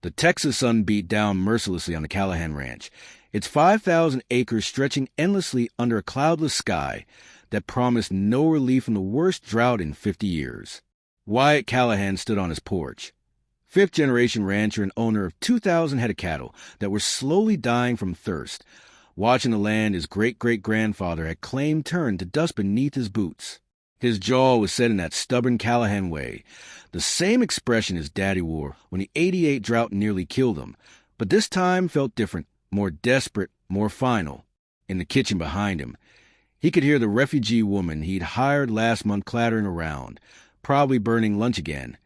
The Texas sun beat down mercilessly on the Callahan Ranch, its 5,000 acres stretching endlessly under a cloudless sky that promised no relief from the worst drought in 50 years. Wyatt Callahan stood on his porch, fifth-generation rancher and owner of 2,000 head of cattle that were slowly dying from thirst, watching the land his great-great-grandfather had claimed turned to dust beneath his boots. His jaw was set in that stubborn Callahan way, the same expression his daddy wore when the '88 drought nearly killed him, but this time felt different, more desperate, more final. In the kitchen behind him, he could hear the refugee woman he'd hired last month clattering around, probably burning lunch again,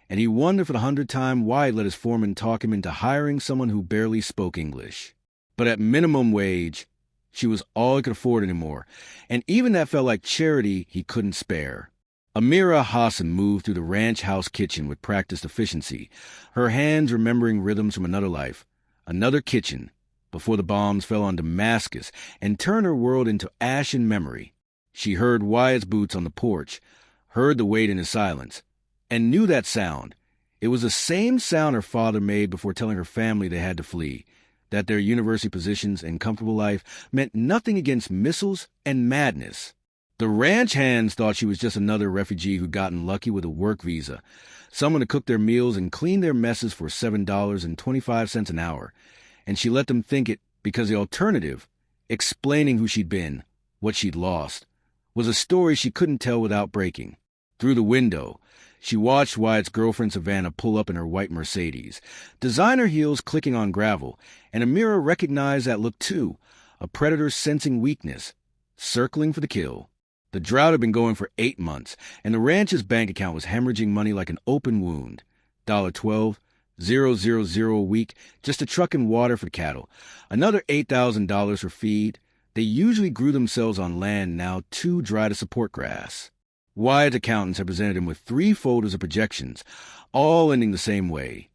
and he wondered for the 100th time why he'd let his foreman talk him into hiring someone who barely spoke English. But at minimum wage, she was all he could afford anymore, and even that felt like charity he couldn't spare. Amira Hassan moved through the ranch house kitchen with practiced efficiency, her hands remembering rhythms from another life, another kitchen, before the bombs fell on Damascus and turned her world into ashen memory. She heard Wyatt's boots on the porch, heard the weight in his silence, and knew that sound. It was the same sound her father made before telling her family they had to flee, that their university positions and comfortable life meant nothing against missiles and madness. The ranch hands thought she was just another refugee who'd gotten lucky with a work visa, someone to cook their meals and clean their messes for $7.25 an hour, and she let them think it because the alternative, explaining who she'd been, what she'd lost, was a story she couldn't tell without breaking. Through the window, she watched Wyatt's girlfriend Savannah pull up in her white Mercedes, designer heels clicking on gravel, and Amira recognized that look too, a predator sensing weakness, circling for the kill. The drought had been going for 8 months, and the ranch's bank account was hemorrhaging money like an open wound. $12,000 a week just to truck and water for the cattle, another $8,000 for feed. They usually grew themselves on land now too dry to support grass. Wyatt's accountants had presented him with 3 folders of projections, all ending the same way: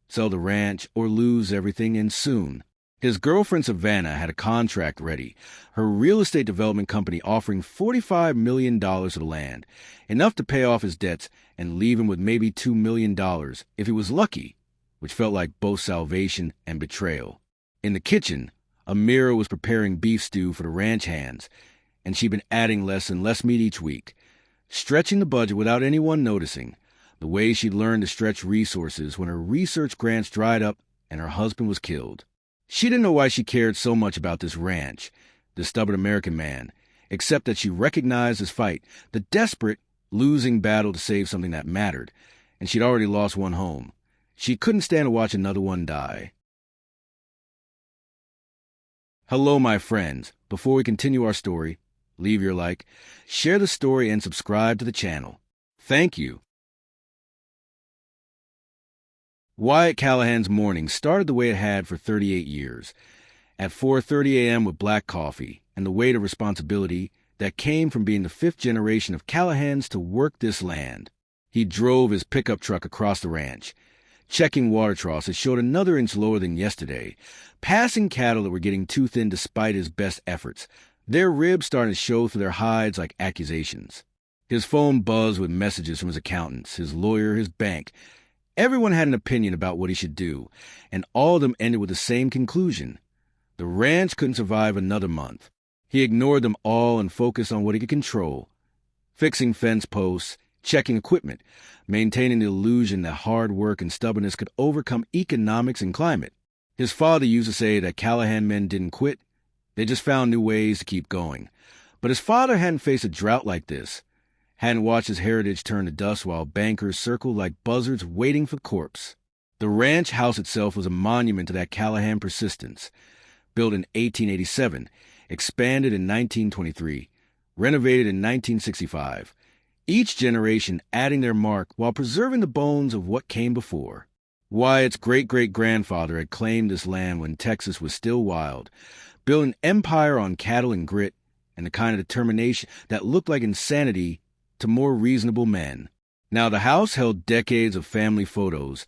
sell the ranch or lose everything, and soon. His girlfriend Savannah had a contract ready, her real estate development company offering $45 million for the land, enough to pay off his debts and leave him with maybe $2 million if he was lucky, which felt like both salvation and betrayal. In the kitchen, Amira was preparing beef stew for the ranch hands, and she'd been adding less and less meat each week, stretching the budget without anyone noticing, the way she'd learned to stretch resources when her research grants dried up and her husband was killed. She didn't know why she cared so much about this ranch, this stubborn American man, except that she recognized his fight, the desperate, losing battle to save something that mattered, and she'd already lost one home. She couldn't stand to watch another one die. Hello, my friends. Before we continue our story, leave your like, share the story, and subscribe to the channel. Thank you. Wyatt Callahan's morning started the way it had for 38 years, at 4:30 a.m. with black coffee and the weight of responsibility that came from being the 5th generation of Callahans to work this land. He drove his pickup truck across the ranch, checking water troughs that showed another inch lower than yesterday, passing cattle that were getting too thin despite his best efforts, their ribs starting to show through their hides like accusations. His phone buzzed with messages from his accountants, his lawyer, his bank. Everyone had an opinion about what he should do, and all of them ended with the same conclusion: the ranch couldn't survive another month. He ignored them all and focused on what he could control: fixing fence posts, checking equipment, maintaining the illusion that hard work and stubbornness could overcome economics and climate. His father used to say that Callahan men didn't quit, they just found new ways to keep going. But his father hadn't faced a drought like this, hadn't watched his heritage turn to dust while bankers circled like buzzards waiting for the corpse. The ranch house itself was a monument to that Callahan persistence. Built in 1887, expanded in 1923, renovated in 1965, each generation adding their mark while preserving the bones of what came before. Wyatt's great-great-grandfather had claimed this land when Texas was still wild, built an empire on cattle and grit, and the kind of determination that looked like insanity to more reasonable men. Now the house held decades of family photos,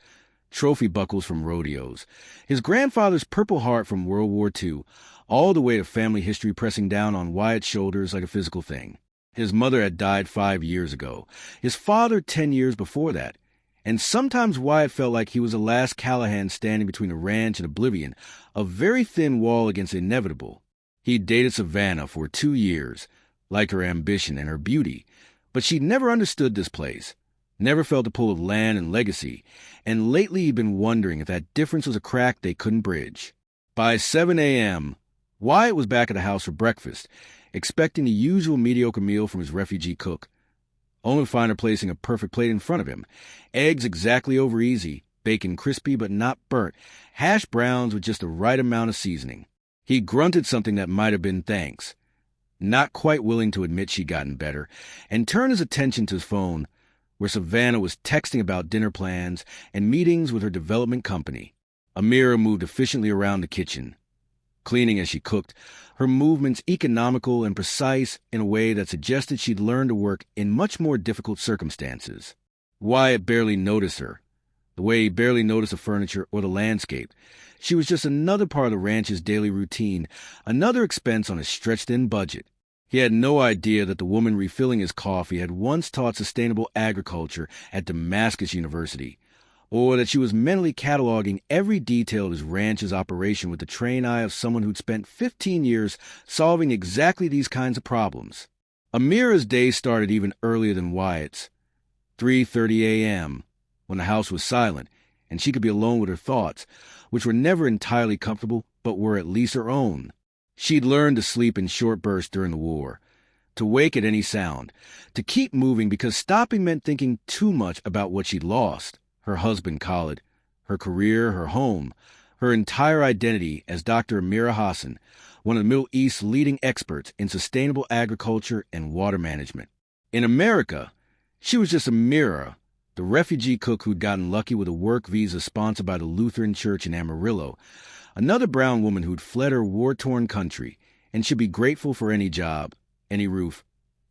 trophy buckles from rodeos, his grandfather's Purple Heart from World War II, all the way to family history pressing down on Wyatt's shoulders like a physical thing. His mother had died 5 years ago, his father 10 years before that, And sometimes Wyatt felt like he was the last Callahan standing between a ranch and oblivion, a very thin wall against the inevitable. He'd dated Savannah for 2 years, liked her ambition and her beauty, but she'd never understood this place, never felt the pull of land and legacy, and lately he'd been wondering if that difference was a crack they couldn't bridge. By 7 a.m., Wyatt was back at the house for breakfast, expecting the usual mediocre meal from his refugee cook, only to find her placing a perfect plate in front of him. Eggs exactly over easy, bacon crispy but not burnt, hash browns with just the right amount of seasoning. He grunted something that might have been thanks, not quite willing to admit she'd gotten better, and turned his attention to his phone, where Savannah was texting about dinner plans and meetings with her development company. Amira moved efficiently around the kitchen, cleaning as she cooked, her movements economical and precise in a way that suggested she'd learned to work in much more difficult circumstances. Wyatt barely noticed her, the way he barely noticed the furniture or the landscape. She was just another part of the ranch's daily routine, another expense on a stretched-in budget. He had no idea that the woman refilling his coffee had once taught sustainable agriculture at Damascus University, or that she was mentally cataloging every detail of his ranch's operation with the trained eye of someone who'd spent 15 years solving exactly these kinds of problems. Amira's day started even earlier than Wyatt's, 3:30 a.m., when the house was silent and she could be alone with her thoughts, which were never entirely comfortable but were at least her own. She'd learned to sleep in short bursts during the war, to wake at any sound, to keep moving because stopping meant thinking too much about what she'd lost. Her husband, Khalid, her career, her home, her entire identity as Dr. Amira Hassan, one of the Middle East's leading experts in sustainable agriculture and water management. In America, she was just Amira, the refugee cook who'd gotten lucky with a work visa sponsored by the Lutheran Church in Amarillo, another brown woman who'd fled her war-torn country and should be grateful for any job, any roof,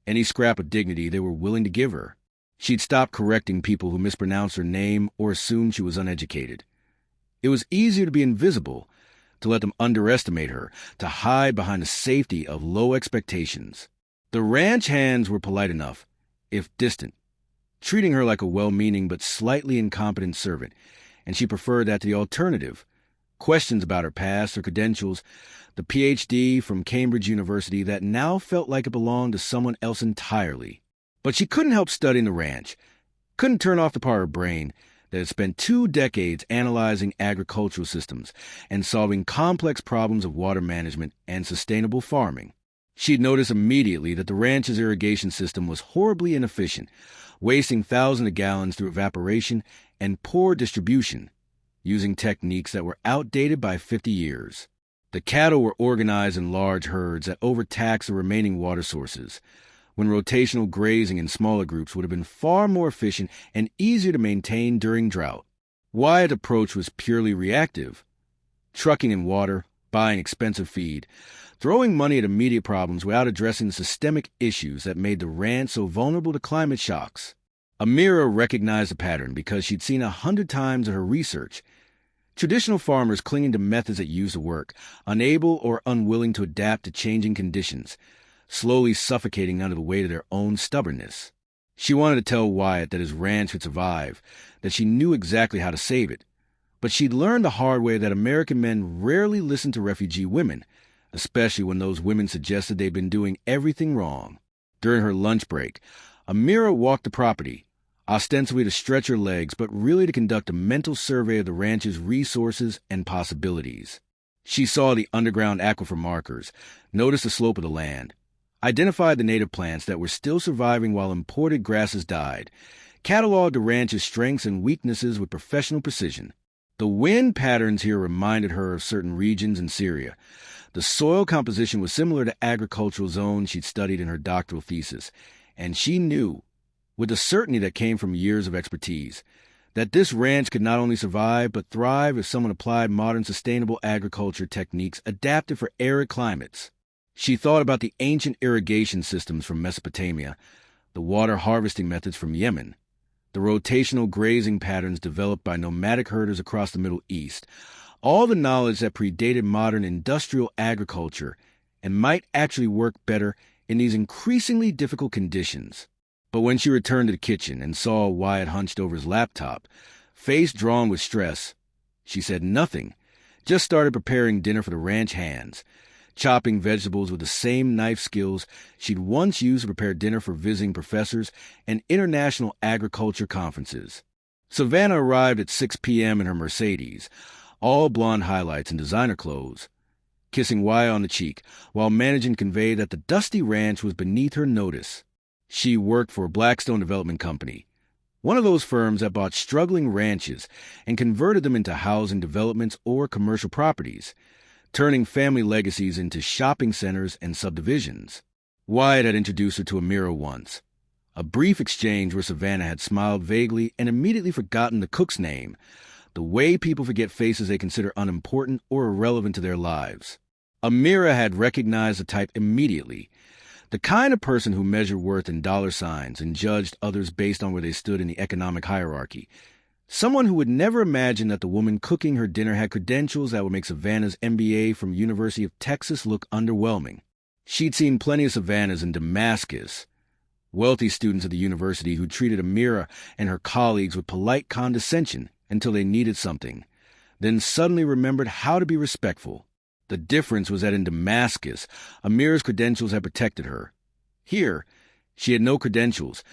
any scrap of dignity they were willing to give her. She'd stopped correcting people who mispronounced her name or assumed she was uneducated. It was easier to be invisible, to let them underestimate her, to hide behind the safety of low expectations. The ranch hands were polite enough, if distant, treating her like a well-meaning but slightly incompetent servant, and she preferred that to the alternative. Questions about her past, her credentials, the Ph.D. from Cambridge University that now felt like it belonged to someone else entirely. But she couldn't help studying the ranch, couldn't turn off the part of her brain that had spent 2 decades analyzing agricultural systems and solving complex problems of water management and sustainable farming. She'd noticed immediately that the ranch's irrigation system was horribly inefficient, wasting thousands of gallons through evaporation and poor distribution, using techniques that were outdated by 50 years. The cattle were organized in large herds that overtaxed the remaining water sources, when rotational grazing in smaller groups would have been far more efficient and easier to maintain during drought. Wyatt's approach was purely reactive, trucking in water, buying expensive feed, throwing money at immediate problems without addressing the systemic issues that made the ranch so vulnerable to climate shocks. Amira recognized the pattern because she'd seen 100 times in her research. Traditional farmers clinging to methods that used to work, unable or unwilling to adapt to changing conditions, slowly suffocating under the weight of their own stubbornness. She wanted to tell Wyatt that his ranch would survive, that she knew exactly how to save it. But she'd learned the hard way that American men rarely listen to refugee women, especially when those women suggested they'd been doing everything wrong. During her lunch break, Amira walked the property, ostensibly to stretch her legs, but really to conduct a mental survey of the ranch's resources and possibilities. She saw the underground aquifer markers, noticed the slope of the land, identified the native plants that were still surviving while imported grasses died, cataloged the ranch's strengths and weaknesses with professional precision. The wind patterns here reminded her of certain regions in Syria. The soil composition was similar to agricultural zones she'd studied in her doctoral thesis, and she knew, with the certainty that came from years of expertise, that this ranch could not only survive but thrive if someone applied modern sustainable agriculture techniques adapted for arid climates. She thought about the ancient irrigation systems from Mesopotamia, the water harvesting methods from Yemen, the rotational grazing patterns developed by nomadic herders across the Middle East, all the knowledge that predated modern industrial agriculture and might actually work better in these increasingly difficult conditions. But when she returned to the kitchen and saw Wyatt hunched over his laptop, face drawn with stress, she said nothing, just started preparing dinner for the ranch hands, chopping vegetables with the same knife skills she'd once used to prepare dinner for visiting professors and international agriculture conferences. Savannah arrived at 6 p.m. in her Mercedes, all blonde highlights and designer clothes, kissing Wyatt on the cheek while managing to convey that the dusty ranch was beneath her notice. She worked for a Blackstone Development Company, one of those firms that bought struggling ranches and converted them into housing developments or commercial properties, turning family legacies into shopping centers and subdivisions. Wyatt had introduced her to Amira once, a brief exchange where Savannah had smiled vaguely and immediately forgotten the cook's name, the way people forget faces they consider unimportant or irrelevant to their lives. Amira had recognized the type immediately, the kind of person who measured worth in dollar signs and judged others based on where they stood in the economic hierarchy. Someone who would never imagine that the woman cooking her dinner had credentials that would make Savannah's MBA from University of Texas look underwhelming. She'd seen plenty of Savannahs in Damascus, wealthy students at the university who treated Amira and her colleagues with polite condescension until they needed something, then suddenly remembered how to be respectful. The difference was that in Damascus, Amira's credentials had protected her. Here, she had no credentials,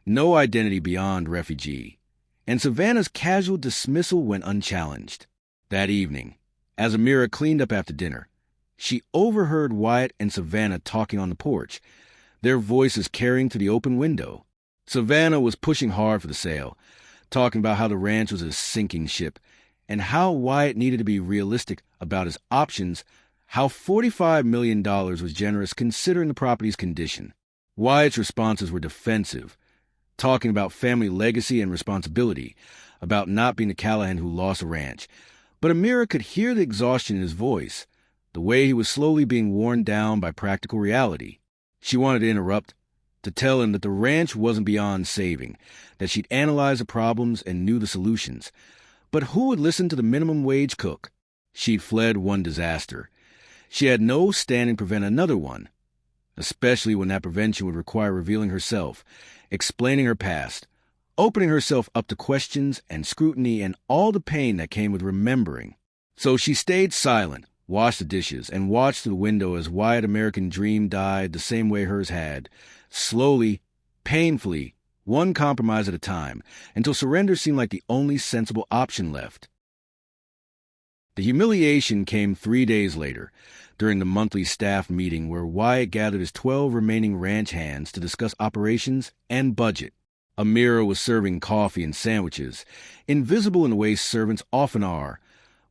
no identity beyond refugee, and Savannah's casual dismissal went unchallenged. That evening, as Amira cleaned up after dinner, she overheard Wyatt and Savannah talking on the porch, their voices carrying through the open window. Savannah was pushing hard for the sale, talking about how the ranch was a sinking ship, and how Wyatt needed to be realistic about his options, how $45 million was generous considering the property's condition. Wyatt's responses were defensive, talking about family legacy and responsibility, about not being the Callahan who lost a ranch. But Amira could hear the exhaustion in his voice, the way he was slowly being worn down by practical reality. She wanted to interrupt, to tell him that the ranch wasn't beyond saving, that she'd analyzed the problems and knew the solutions. But who would listen to the minimum wage cook? She'd fled one disaster. She had no standing to prevent another one, especially when that prevention would require revealing herself, explaining her past, opening herself up to questions and scrutiny and all the pain that came with remembering. So she stayed silent, washed the dishes, and watched through the window as Wyatt's American dream died the same way hers had, slowly, painfully, one compromise at a time, until surrender seemed like the only sensible option left. The humiliation came 3 days later, during the monthly staff meeting where Wyatt gathered his 12 remaining ranch hands to discuss operations and budget. Amira was serving coffee and sandwiches, invisible in the way servants often are,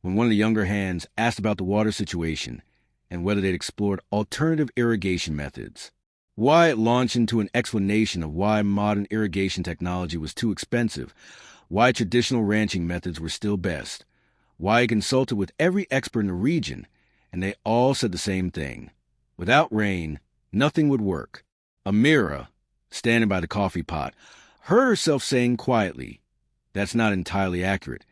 when one of the younger hands asked about the water situation and whether they'd explored alternative irrigation methods. Wyatt launched into an explanation of why modern irrigation technology was too expensive, why traditional ranching methods were still best, why he consulted with every expert in the region, and they all said the same thing. Without rain, nothing would work. Amira, standing by the coffee pot, heard herself saying quietly, "That's not entirely accurate,"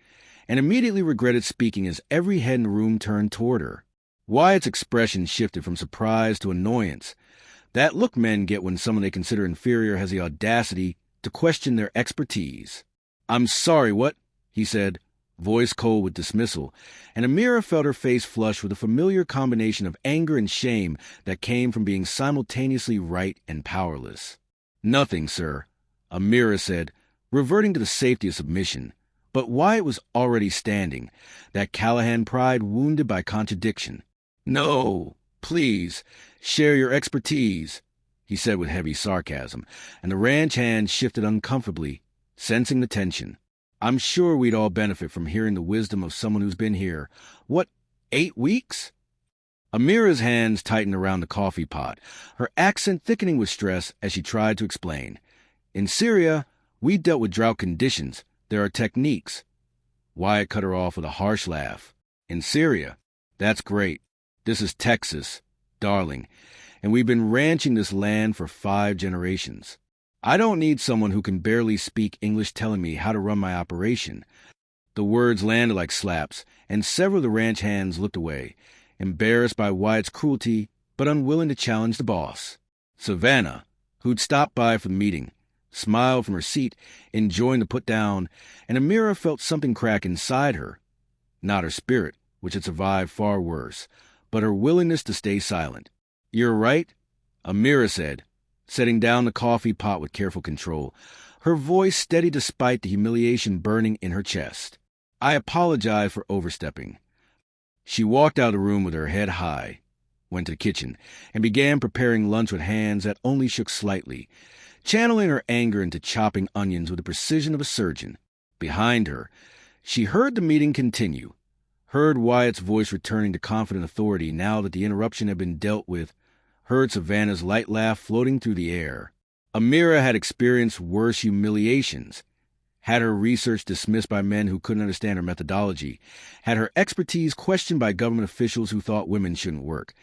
and immediately regretted speaking as every head in the room turned toward her. Wyatt's expression shifted from surprise to annoyance, that look men get when someone they consider inferior has the audacity to question their expertise. "I'm sorry, what?" he said, voice cold with dismissal, and Amira felt her face flush with a familiar combination of anger and shame that came from being simultaneously right and powerless. "Nothing, sir," Amira said, reverting to the safety of submission. But Wyatt was already standing, that Callahan pride wounded by contradiction. "No, please, share your expertise," he said with heavy sarcasm, and the ranch hand shifted uncomfortably, sensing the tension. "I'm sure we'd all benefit from hearing the wisdom of someone who's been here, 8 weeks? Amira's hands tightened around the coffee pot, her accent thickening with stress as she tried to explain. "In Syria, we dealt with drought conditions. There are techniques." Wyatt cut her off with a harsh laugh. "In Syria? That's great. This is Texas, darling, and we've been ranching this land for 5 generations. I don't need someone who can barely speak English telling me how to run my operation." The words landed like slaps, and several of the ranch hands looked away, embarrassed by Wyatt's cruelty, but unwilling to challenge the boss. Savannah, who'd stopped by for the meeting, smiled from her seat, enjoying the put-down, and Amira felt something crack inside her. Not her spirit, which had survived far worse, but her willingness to stay silent. "You're right," Amira said, setting down the coffee pot with careful control, her voice steady despite the humiliation burning in her chest. "I apologize for overstepping." She walked out of the room with her head high, went to the kitchen, and began preparing lunch with hands that only shook slightly, channeling her anger into chopping onions with the precision of a surgeon. Behind her, she heard the meeting continue, heard Wyatt's voice returning to confident authority now that the interruption had been dealt with, heard Savannah's light laugh floating through the air. Amira had experienced worse humiliations, had her research dismissed by men who couldn't understand her methodology, had her expertise questioned by government officials who thought women shouldn't work,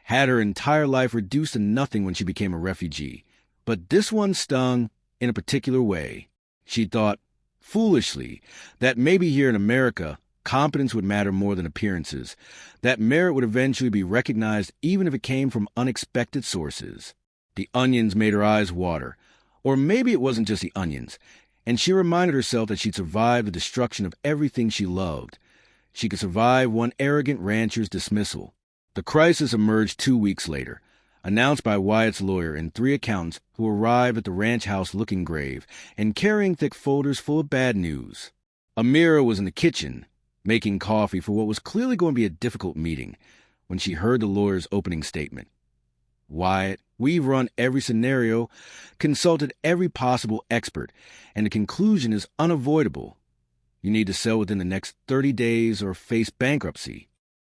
had her entire life reduced to nothing when she became a refugee. But this one stung in a particular way. She thought, foolishly, that maybe here in America, competence would matter more than appearances, that merit would eventually be recognized even if it came from unexpected sources. The onions made her eyes water. Or maybe it wasn't just the onions, and she reminded herself that she'd survived the destruction of everything she loved. She could survive one arrogant rancher's dismissal. The crisis emerged 2 weeks later, announced by Wyatt's lawyer and 3 accountants who arrived at the ranch house looking grave and carrying thick folders full of bad news. Amira was in the kitchen, making coffee for what was clearly going to be a difficult meeting, when she heard the lawyer's opening statement. "Wyatt, we've run every scenario, consulted every possible expert, and the conclusion is unavoidable. You need to sell within the next 30 days or face bankruptcy."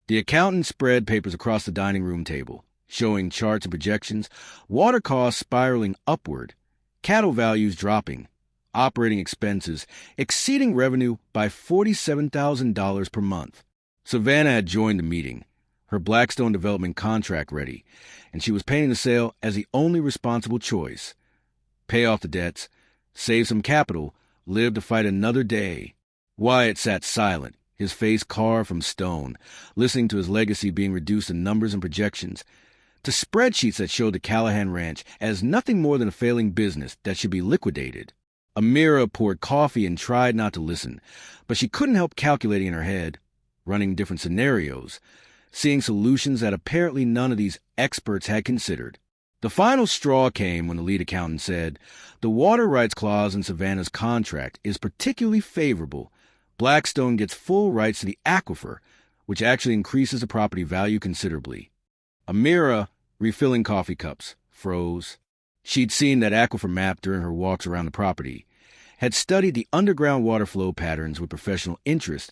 The accountant spread papers across the dining room table, showing charts and projections, water costs spiraling upward, cattle values dropping, operating expenses exceeding revenue by $47,000 per month. Savannah had joined the meeting, her Blackstone development contract ready, and she was painting the sale as the only responsible choice. Pay off the debts, save some capital, live to fight another day. Wyatt sat silent, his face carved from stone, listening to his legacy being reduced to numbers and projections, to spreadsheets that showed the Callahan Ranch as nothing more than a failing business that should be liquidated. Amira poured coffee and tried not to listen, but she couldn't help calculating in her head, running different scenarios, seeing solutions that apparently none of these experts had considered. The final straw came when the lead accountant said, "The water rights clause in Savannah's contract is particularly favorable. Blackstone gets full rights to the aquifer, which actually increases the property value considerably." Amira, refilling coffee cups, froze. She'd seen that aquifer map during her walks around the property, had studied the underground water flow patterns with professional interest,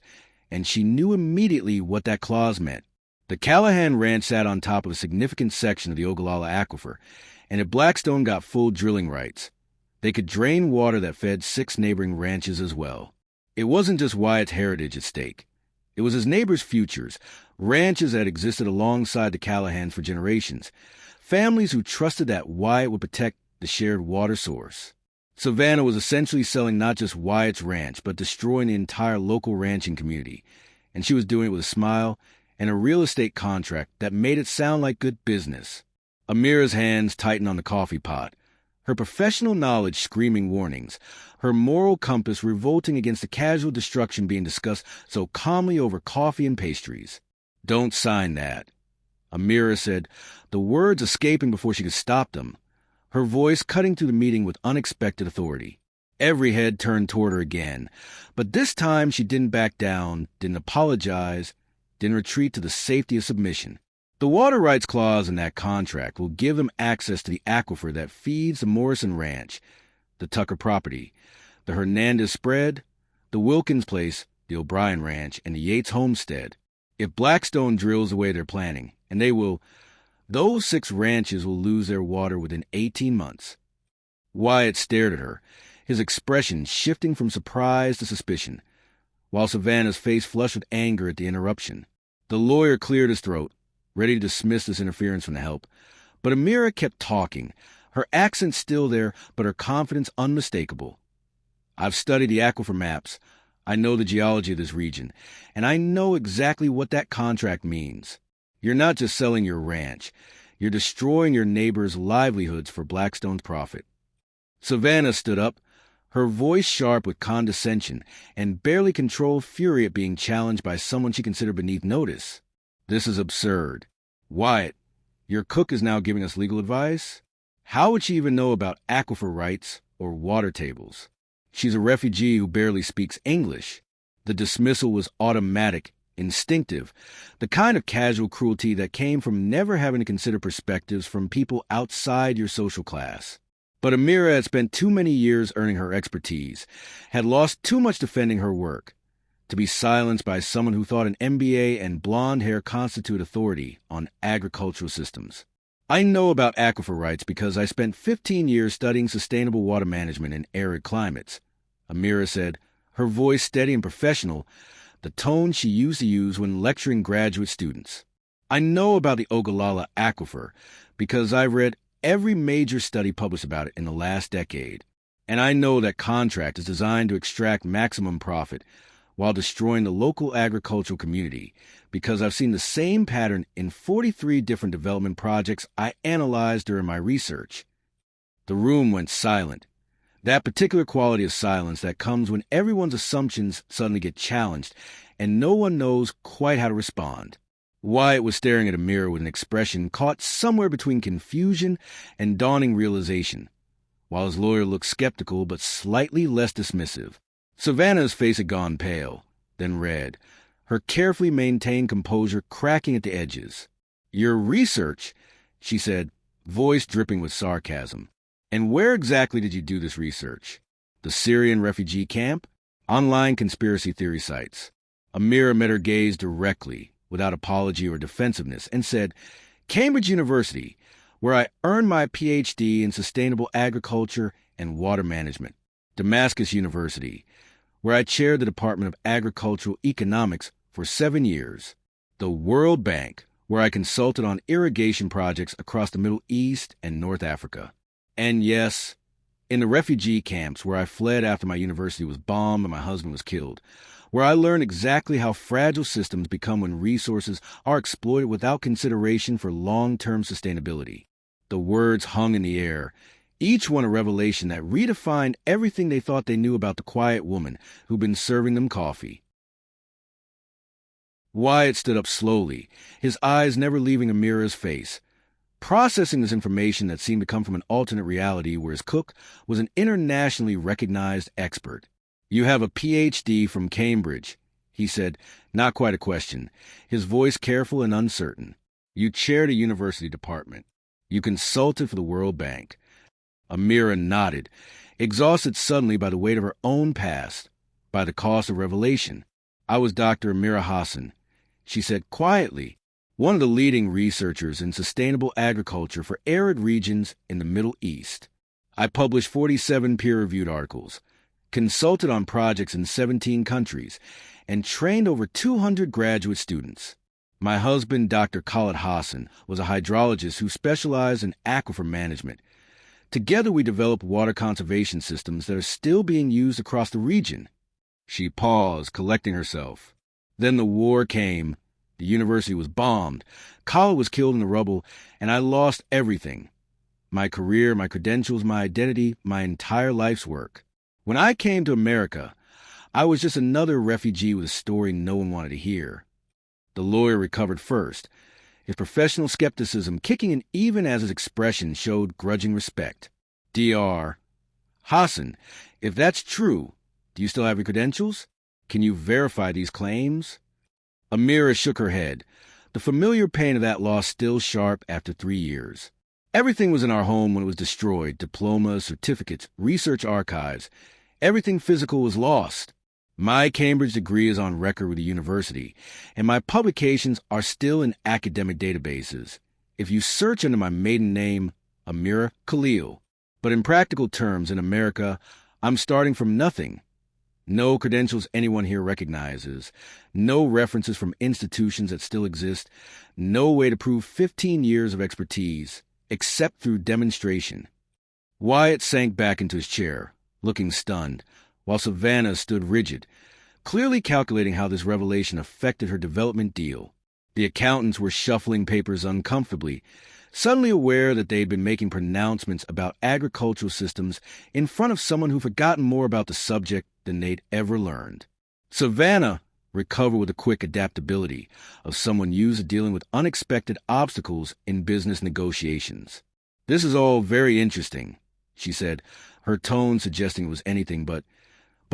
and she knew immediately what that clause meant. The Callahan Ranch sat on top of a significant section of the Ogallala Aquifer, and if Blackstone got full drilling rights, they could drain water that fed 6 neighboring ranches as well. It wasn't just Wyatt's heritage at stake. It was his neighbors' futures, ranches that existed alongside the Callahans for generations, families who trusted that Wyatt would protect the shared water source. Savannah was essentially selling not just Wyatt's ranch, but destroying the entire local ranching community, and she was doing it with a smile and a real estate contract that made it sound like good business. Amira's hands tightened on the coffee pot, her professional knowledge screaming warnings, her moral compass revolting against the casual destruction being discussed so calmly over coffee and pastries. "Don't sign that," Amira said, the words escaping before she could stop them, her voice cutting through the meeting with unexpected authority. Every head turned toward her again, but this time she didn't back down, didn't apologize, didn't retreat to the safety of submission. "The water rights clause in that contract will give them access to the aquifer that feeds the Morrison Ranch, the Tucker property, the Hernandez spread, the Wilkins place, the O'Brien Ranch, and the Yates homestead. If Blackstone drills the way they're planning, and they will, those 6 ranches will lose their water within 18 months. Wyatt stared at her, his expression shifting from surprise to suspicion, while Savannah's face flushed with anger at the interruption. The lawyer cleared his throat, ready to dismiss this interference from the help, but Amira kept talking, her accent still there, but her confidence unmistakable. "I've studied the aquifer maps. I know the geology of this region, and I know exactly what that contract means. You're not just selling your ranch. You're destroying your neighbors' livelihoods for Blackstone's profit." Savannah stood up, her voice sharp with condescension, and barely controlled fury at being challenged by someone she considered beneath notice. This is absurd. Wyatt, your cook is now giving us legal advice? How would she even know about aquifer rights or water tables? She's a refugee who barely speaks English. The dismissal was automatic, instinctive, the kind of casual cruelty that came from never having to consider perspectives from people outside your social class. But Amira had spent too many years earning her expertise, had lost too much defending her work, to be silenced by someone who thought an MBA and blonde hair constitute authority on agricultural systems. I know about aquifer rights because I spent 15 years studying sustainable water management in arid climates, Amira said, her voice steady and professional, the tone she used to use when lecturing graduate students. I know about the Ogallala Aquifer because I've read every major study published about it in the last decade, and I know that contract is designed to extract maximum profit while destroying the local agricultural community because I've seen the same pattern in 43 different development projects I analyzed during my research. The room went silent. That particular quality of silence that comes when everyone's assumptions suddenly get challenged and no one knows quite how to respond. Wyatt was staring at a mirror with an expression caught somewhere between confusion and dawning realization, while his lawyer looked skeptical but slightly less dismissive. Savannah's face had gone pale, then red, her carefully maintained composure cracking at the edges. "Your research," she said, voice dripping with sarcasm. "And where exactly did you do this research? The Syrian refugee camp? Online conspiracy theory sites?" Amira met her gaze directly, without apology or defensiveness, and said, "Cambridge University, where I earned my PhD in sustainable agriculture and water management. Damascus University, where I chaired the Department of Agricultural Economics for 7 years. The World Bank, where I consulted on irrigation projects across the Middle East and North Africa. And yes, in the refugee camps where I fled after my university was bombed and my husband was killed, where I learned exactly how fragile systems become when resources are exploited without consideration for long-term sustainability." The words hung in the air, each one a revelation that redefined everything they thought they knew about the quiet woman who'd been serving them coffee. Wyatt stood up slowly, his eyes never leaving Amira's face, processing this information that seemed to come from an alternate reality where his cook was an internationally recognized expert. "You have a PhD from Cambridge," he said, not quite a question, his voice careful and uncertain. "You chaired a university department. You consulted for the World Bank." Amira nodded, exhausted suddenly by the weight of her own past, by the cost of revelation. "I was Dr. Amira Hassan," she said quietly, "one of the leading researchers in sustainable agriculture for arid regions in the Middle East. I published 47 peer-reviewed articles, consulted on projects in 17 countries, and trained over 200 graduate students. My husband, Dr. Khalid Hassan, was a hydrologist who specialized in aquifer management. Together we developed water conservation systems that are still being used across the region." She paused, collecting herself. "Then the war came. The university was bombed. Khalid was killed in the rubble, and I lost everything. My career, my credentials, my identity, my entire life's work. When I came to America, I was just another refugee with a story no one wanted to hear." The lawyer recovered first, his professional skepticism kicking in even as his expression showed grudging respect. "Dr. Hassan, if that's true, do you still have your credentials? Can you verify these claims?" Amira shook her head, the familiar pain of that loss still sharp after 3 years. "Everything was in our home when it was destroyed. Diplomas, certificates, research archives. Everything physical was lost. My Cambridge degree is on record with the university, and my publications are still in academic databases. If you search under my maiden name, Amira Khalil. But in practical terms, in America, I'm starting from nothing. No credentials anyone here recognizes, no references from institutions that still exist, no way to prove 15 years of expertise, except through demonstration." Wyatt sank back into his chair, looking stunned, while Savannah stood rigid, clearly calculating how this revelation affected her development deal. The accountants were shuffling papers uncomfortably, suddenly aware that they'd been making pronouncements about agricultural systems in front of someone who'd forgotten more about the subject than they'd ever learned. Savannah recovered with the quick adaptability of someone used to dealing with unexpected obstacles in business negotiations. "This is all very interesting," she said, her tone suggesting it was anything but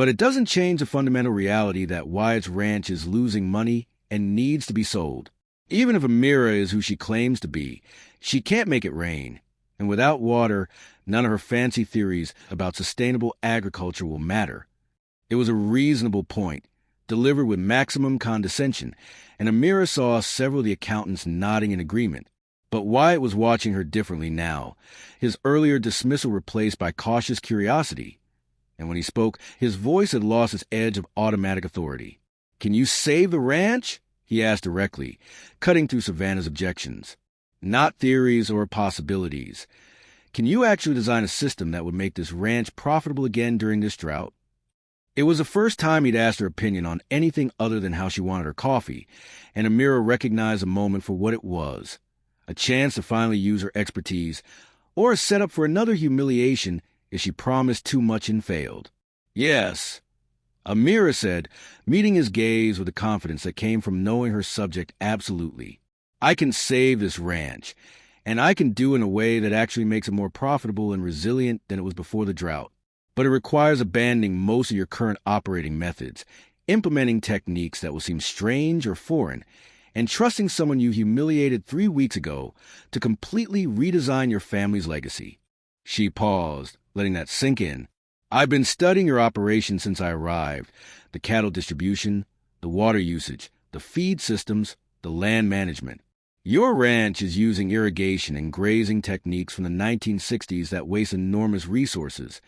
it doesn't change the fundamental reality that Wyatt's ranch is losing money and needs to be sold. Even if Amira is who she claims to be, she can't make it rain. And without water, none of her fancy theories about sustainable agriculture will matter. It was a reasonable point, delivered with maximum condescension, and Amira saw several of the accountants nodding in agreement. But Wyatt was watching her differently now, his earlier dismissal replaced by cautious curiosity. And when he spoke, his voice had lost its edge of automatic authority. "Can you save the ranch?" he asked directly, cutting through Savannah's objections. "Not theories or possibilities. Can you actually design a system that would make this ranch profitable again during this drought?" It was the first time he'd asked her opinion on anything other than how she wanted her coffee, and Amira recognized the moment for what it was, a chance to finally use her expertise, or a setup for another humiliation if she promised too much and failed. "Yes," Amira said, meeting his gaze with the confidence that came from knowing her subject absolutely. "I can save this ranch, and I can do it in a way that actually makes it more profitable and resilient than it was before the drought. But it requires abandoning most of your current operating methods, implementing techniques that will seem strange or foreign, and trusting someone you humiliated 3 weeks ago to completely redesign your family's legacy." She paused, letting that sink in. "I've been studying your operation since I arrived. The cattle distribution, the water usage, the feed systems, the land management. Your ranch is using irrigation and grazing techniques from the 1960s that waste enormous resources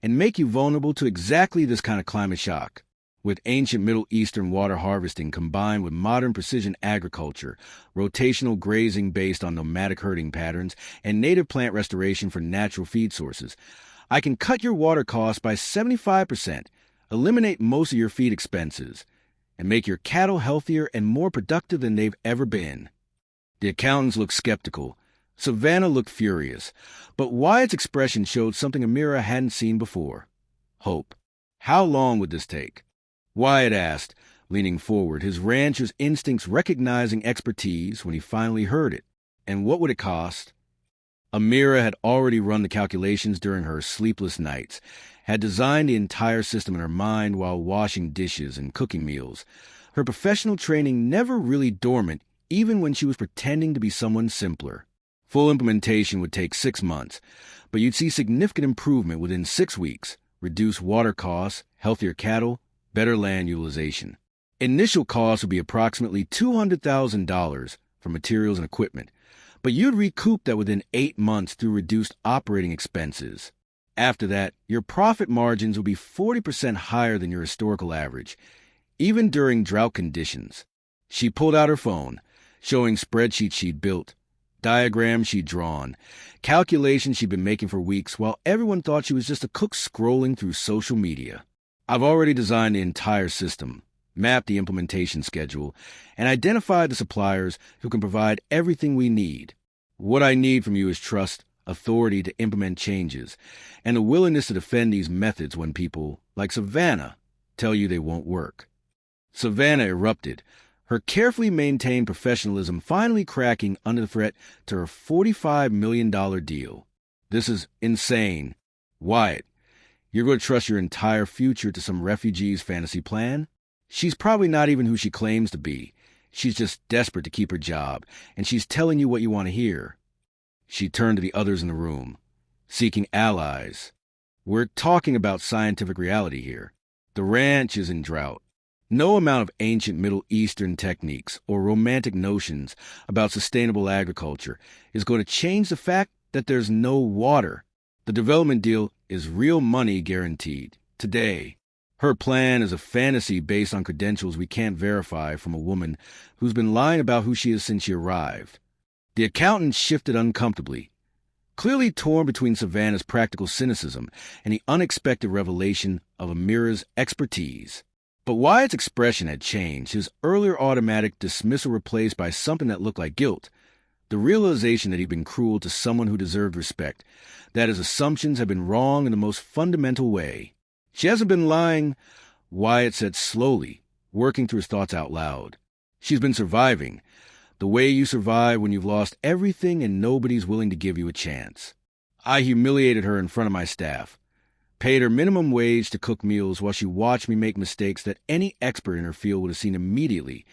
and make you vulnerable to exactly this kind of climate shock. With ancient Middle Eastern water harvesting combined with modern precision agriculture, rotational grazing based on nomadic herding patterns, and native plant restoration for natural feed sources, I can cut your water costs by 75%, eliminate most of your feed expenses, and make your cattle healthier and more productive than they've ever been." The accountants looked skeptical. Savannah looked furious. But Wyatt's expression showed something Amira hadn't seen before. Hope. "How long would this take?" Wyatt asked, leaning forward, his rancher's instincts recognizing expertise when he finally heard it. "And what would it cost?" Amira had already run the calculations during her sleepless nights, had designed the entire system in her mind while washing dishes and cooking meals, her professional training never really dormant even when she was pretending to be someone simpler. Full implementation would take 6 months, but you'd see significant improvement within 6 weeks, reduced water costs, healthier cattle, better land utilization. Initial costs would be approximately $200,000 for materials and equipment, but you'd recoup that within 8 months through reduced operating expenses. After that, your profit margins will be 40% higher than your historical average, even during drought conditions. She pulled out her phone, showing spreadsheets she'd built, diagrams she'd drawn, calculations she'd been making for weeks while everyone thought she was just a cook scrolling through social media. "I've already designed the entire system, mapped the implementation schedule, and identified the suppliers who can provide everything we need. What I need from you is trust, authority to implement changes, and a willingness to defend these methods when people, like Savannah, tell you they won't work." Savannah erupted, her carefully maintained professionalism finally cracking under the threat to her $45 million deal. "This is insane. Wyatt, you're going to trust your entire future to some refugee's fantasy plan? She's probably not even who she claims to be. She's just desperate to keep her job, and she's telling you what you want to hear." She turned to the others in the room, seeking allies. "We're talking about scientific reality here. The ranch is in drought. No amount of ancient Middle Eastern techniques or romantic notions about sustainable agriculture is going to change the fact that there's no water. The development deal is real money guaranteed, today. Her plan is a fantasy based on credentials we can't verify from a woman who's been lying about who she is since she arrived." The accountant shifted uncomfortably, clearly torn between Savannah's practical cynicism and the unexpected revelation of Amira's expertise. But Wyatt's expression had changed, his earlier automatic dismissal replaced by something that looked like guilt. The realization that he'd been cruel to someone who deserved respect, that his assumptions had been wrong in the most fundamental way. "She hasn't been lying," Wyatt said slowly, working through his thoughts out loud. "She's been surviving, the way you survive when you've lost everything and nobody's willing to give you a chance. I humiliated her in front of my staff, paid her minimum wage to cook meals while she watched me make mistakes that any expert in her field would have seen immediately,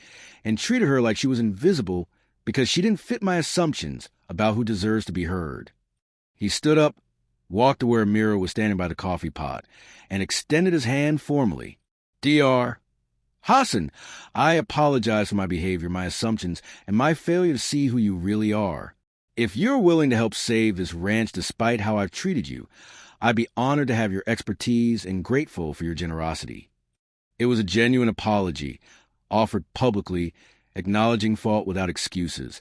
and treated her like she was invisible because she didn't fit my assumptions about who deserves to be heard." He stood up, walked to where Amira was standing by the coffee pot, and extended his hand formally. "Dr. Hassan, I apologize for my behavior, my assumptions, and my failure to see who you really are. If you're willing to help save this ranch despite how I've treated you, I'd be honored to have your expertise and grateful for your generosity." It was a genuine apology, offered publicly, acknowledging fault without excuses,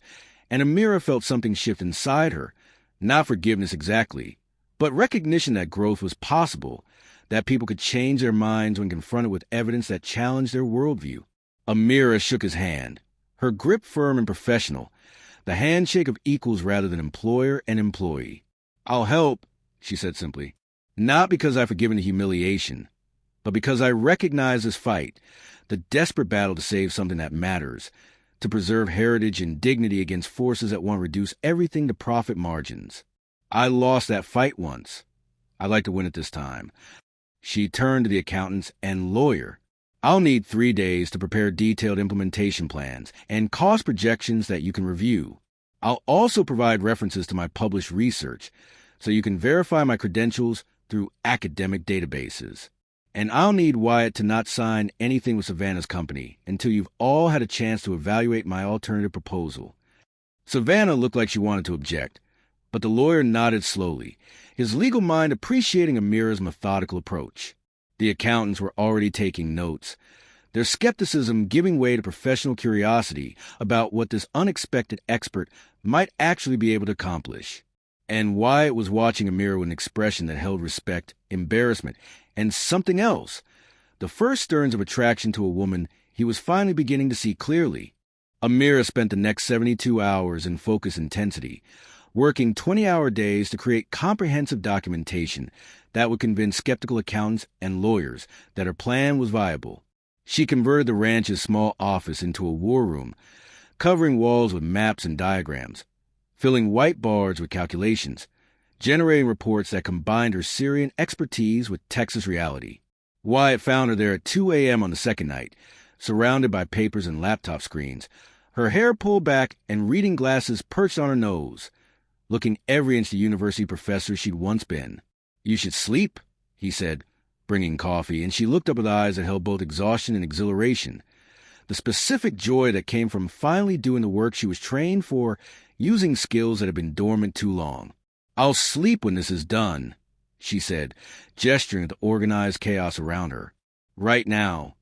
and Amira felt something shift inside her, not forgiveness exactly, but recognition that growth was possible, that people could change their minds when confronted with evidence that challenged their worldview. Amira shook his hand, her grip firm and professional, the handshake of equals rather than employer and employee. "I'll help," she said simply, "not because I've forgiven the humiliation, but because I recognize this fight, the desperate battle to save something that matters, to preserve heritage and dignity against forces that want to reduce everything to profit margins. I lost that fight once. I'd like to win it this time." She turned to the accountants and lawyer. "I'll need 3 days to prepare detailed implementation plans and cost projections that you can review. I'll also provide references to my published research, so you can verify my credentials through academic databases. And I'll need Wyatt to not sign anything with Savannah's company until you've all had a chance to evaluate my alternative proposal." Savannah looked like she wanted to object, but the lawyer nodded slowly, his legal mind appreciating Amira's methodical approach. The accountants were already taking notes, their skepticism giving way to professional curiosity about what this unexpected expert might actually be able to accomplish. And Wyatt was watching Amira with an expression that held respect, embarrassment, and something else. The first stirrings of attraction to a woman he was finally beginning to see clearly. Amira spent the next 72 hours in focused intensity, working 20-hour days to create comprehensive documentation that would convince skeptical accountants and lawyers that her plan was viable. She converted the ranch's small office into a war room, covering walls with maps and diagrams, filling whiteboards with calculations, generating reports that combined her Syrian expertise with Texas reality. Wyatt found her there at 2 a.m. on the second night, surrounded by papers and laptop screens, her hair pulled back and reading glasses perched on her nose, looking every inch the university professor she'd once been. "You should sleep," he said, bringing coffee, and she looked up with eyes that held both exhaustion and exhilaration, the specific joy that came from finally doing the work she was trained for, using skills that had been dormant too long. "I'll sleep when this is done," she said, gesturing at the organized chaos around her. "Right now.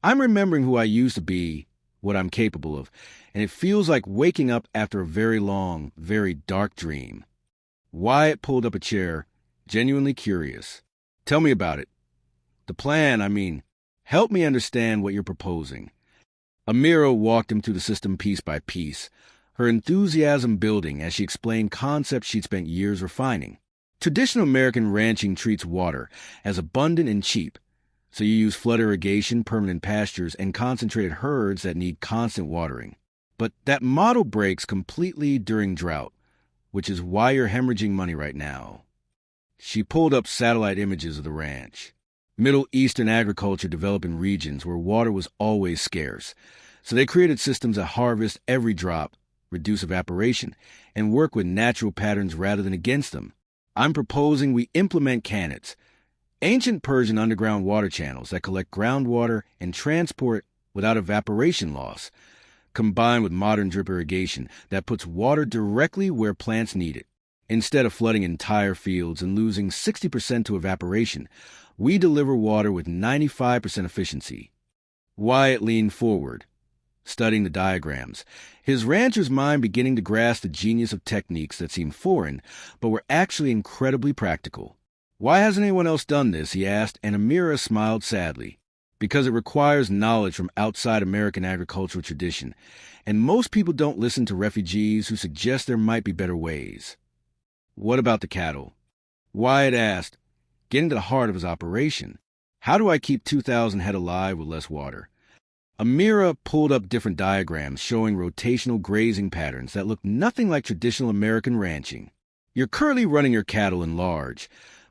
I'm remembering who I used to be, what I'm capable of, and it feels like waking up after a very long, very dark dream." Wyatt pulled up a chair, genuinely curious. "Tell me about it. The plan, I mean. Help me understand what you're proposing." Amira walked him through the system piece by piece, her enthusiasm building as she explained concepts she'd spent years refining. Traditional American ranching treats water as abundant and cheap, so you use flood irrigation, permanent pastures, and concentrated herds that need constant watering. But that model breaks completely during drought, which is why you're hemorrhaging money right now. She pulled up satellite images of the ranch. Middle Eastern agriculture developed in regions where water was always scarce, so they created systems that harvest every drop, reduce evaporation, and work with natural patterns rather than against them. I'm proposing we implement canets, ancient Persian underground water channels that collect groundwater and transport without evaporation loss, combined with modern drip irrigation that puts water directly where plants need it. Instead of flooding entire fields and losing 60% to evaporation, we deliver water with 95% efficiency. Wyatt leaned forward, studying the diagrams, his rancher's mind beginning to grasp the genius of techniques that seemed foreign, but were actually incredibly practical. "Why hasn't anyone else done this?" he asked, and Amira smiled sadly. Because it requires knowledge from outside American agricultural tradition, and most people don't listen to refugees who suggest there might be better ways. What about the cattle? Wyatt asked, getting to the heart of his operation. How do I keep 2,000 head alive with less water? Amira pulled up different diagrams showing rotational grazing patterns that look nothing like traditional American ranching. You're currently running your cattle in large,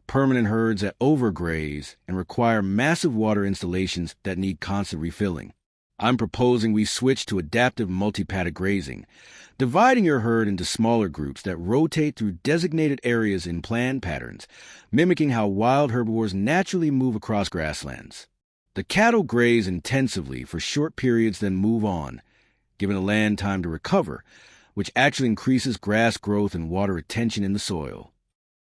permanent herds that overgraze and require massive water installations that need constant refilling. I'm proposing we switch to adaptive multi-paddock grazing, dividing your herd into smaller groups that rotate through designated areas in planned patterns, mimicking how wild herbivores naturally move across grasslands. The cattle graze intensively for short periods, then move on, giving the land time to recover, which actually increases grass growth and water retention in the soil.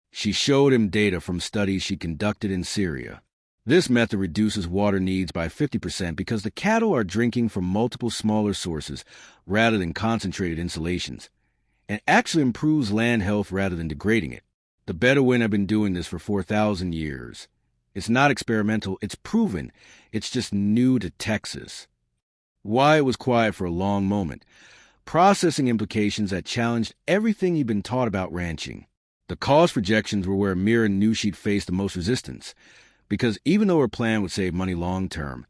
She showed him data from studies she conducted in Syria. This method reduces water needs by 50% because the cattle are drinking from multiple smaller sources rather than concentrated installations, and actually improves land health rather than degrading it. The Bedouin have been doing this for 4,000 years. It's not experimental, it's proven. It's just new to Texas. Wyatt was quiet for a long moment, processing implications that challenged everything he'd been taught about ranching. The cost projections were where Amira knew she'd face the most resistance, because even though her plan would save money long-term,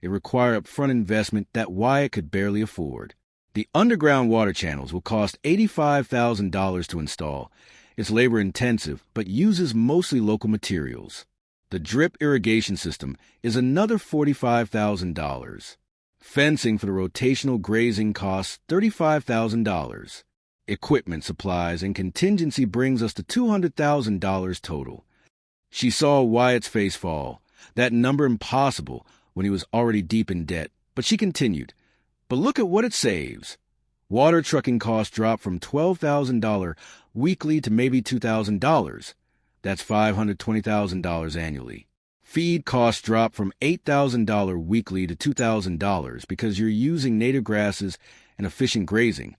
it required upfront investment that Wyatt could barely afford. The underground water channels will cost $85,000 to install. It's labor-intensive, but uses mostly local materials. The drip irrigation system is another $45,000. Fencing for the rotational grazing costs $35,000. Equipment, supplies, and contingency brings us to $200,000 total. She saw Wyatt's face fall, that number impossible when he was already deep in debt, but she continued. But look at what it saves. Water trucking costs drop from $12,000 weekly to maybe $2,000. That's $520,000 annually. Feed costs drop from $8,000 weekly to $2,000 because you're using native grasses and efficient grazing.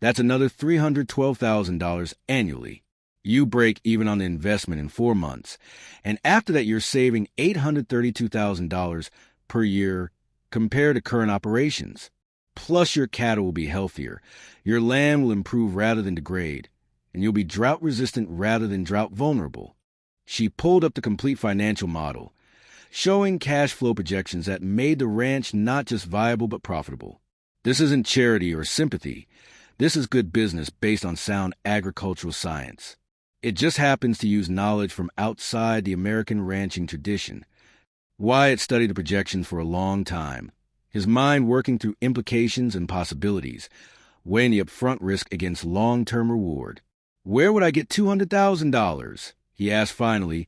That's another $312,000 annually. You break even on the investment in 4 months, and after that you're saving $832,000 per year compared to current operations. Plus your cattle will be healthier, your land will improve rather than degrade, and you'll be drought-resistant rather than drought-vulnerable. She pulled up the complete financial model, showing cash flow projections that made the ranch not just viable but profitable. This isn't charity or sympathy. This is good business based on sound agricultural science. It just happens to use knowledge from outside the American ranching tradition. Wyatt studied the projections for a long time, his mind working through implications and possibilities, weighing the upfront risk against long-term reward. Where would I get $200,000? He asked finally,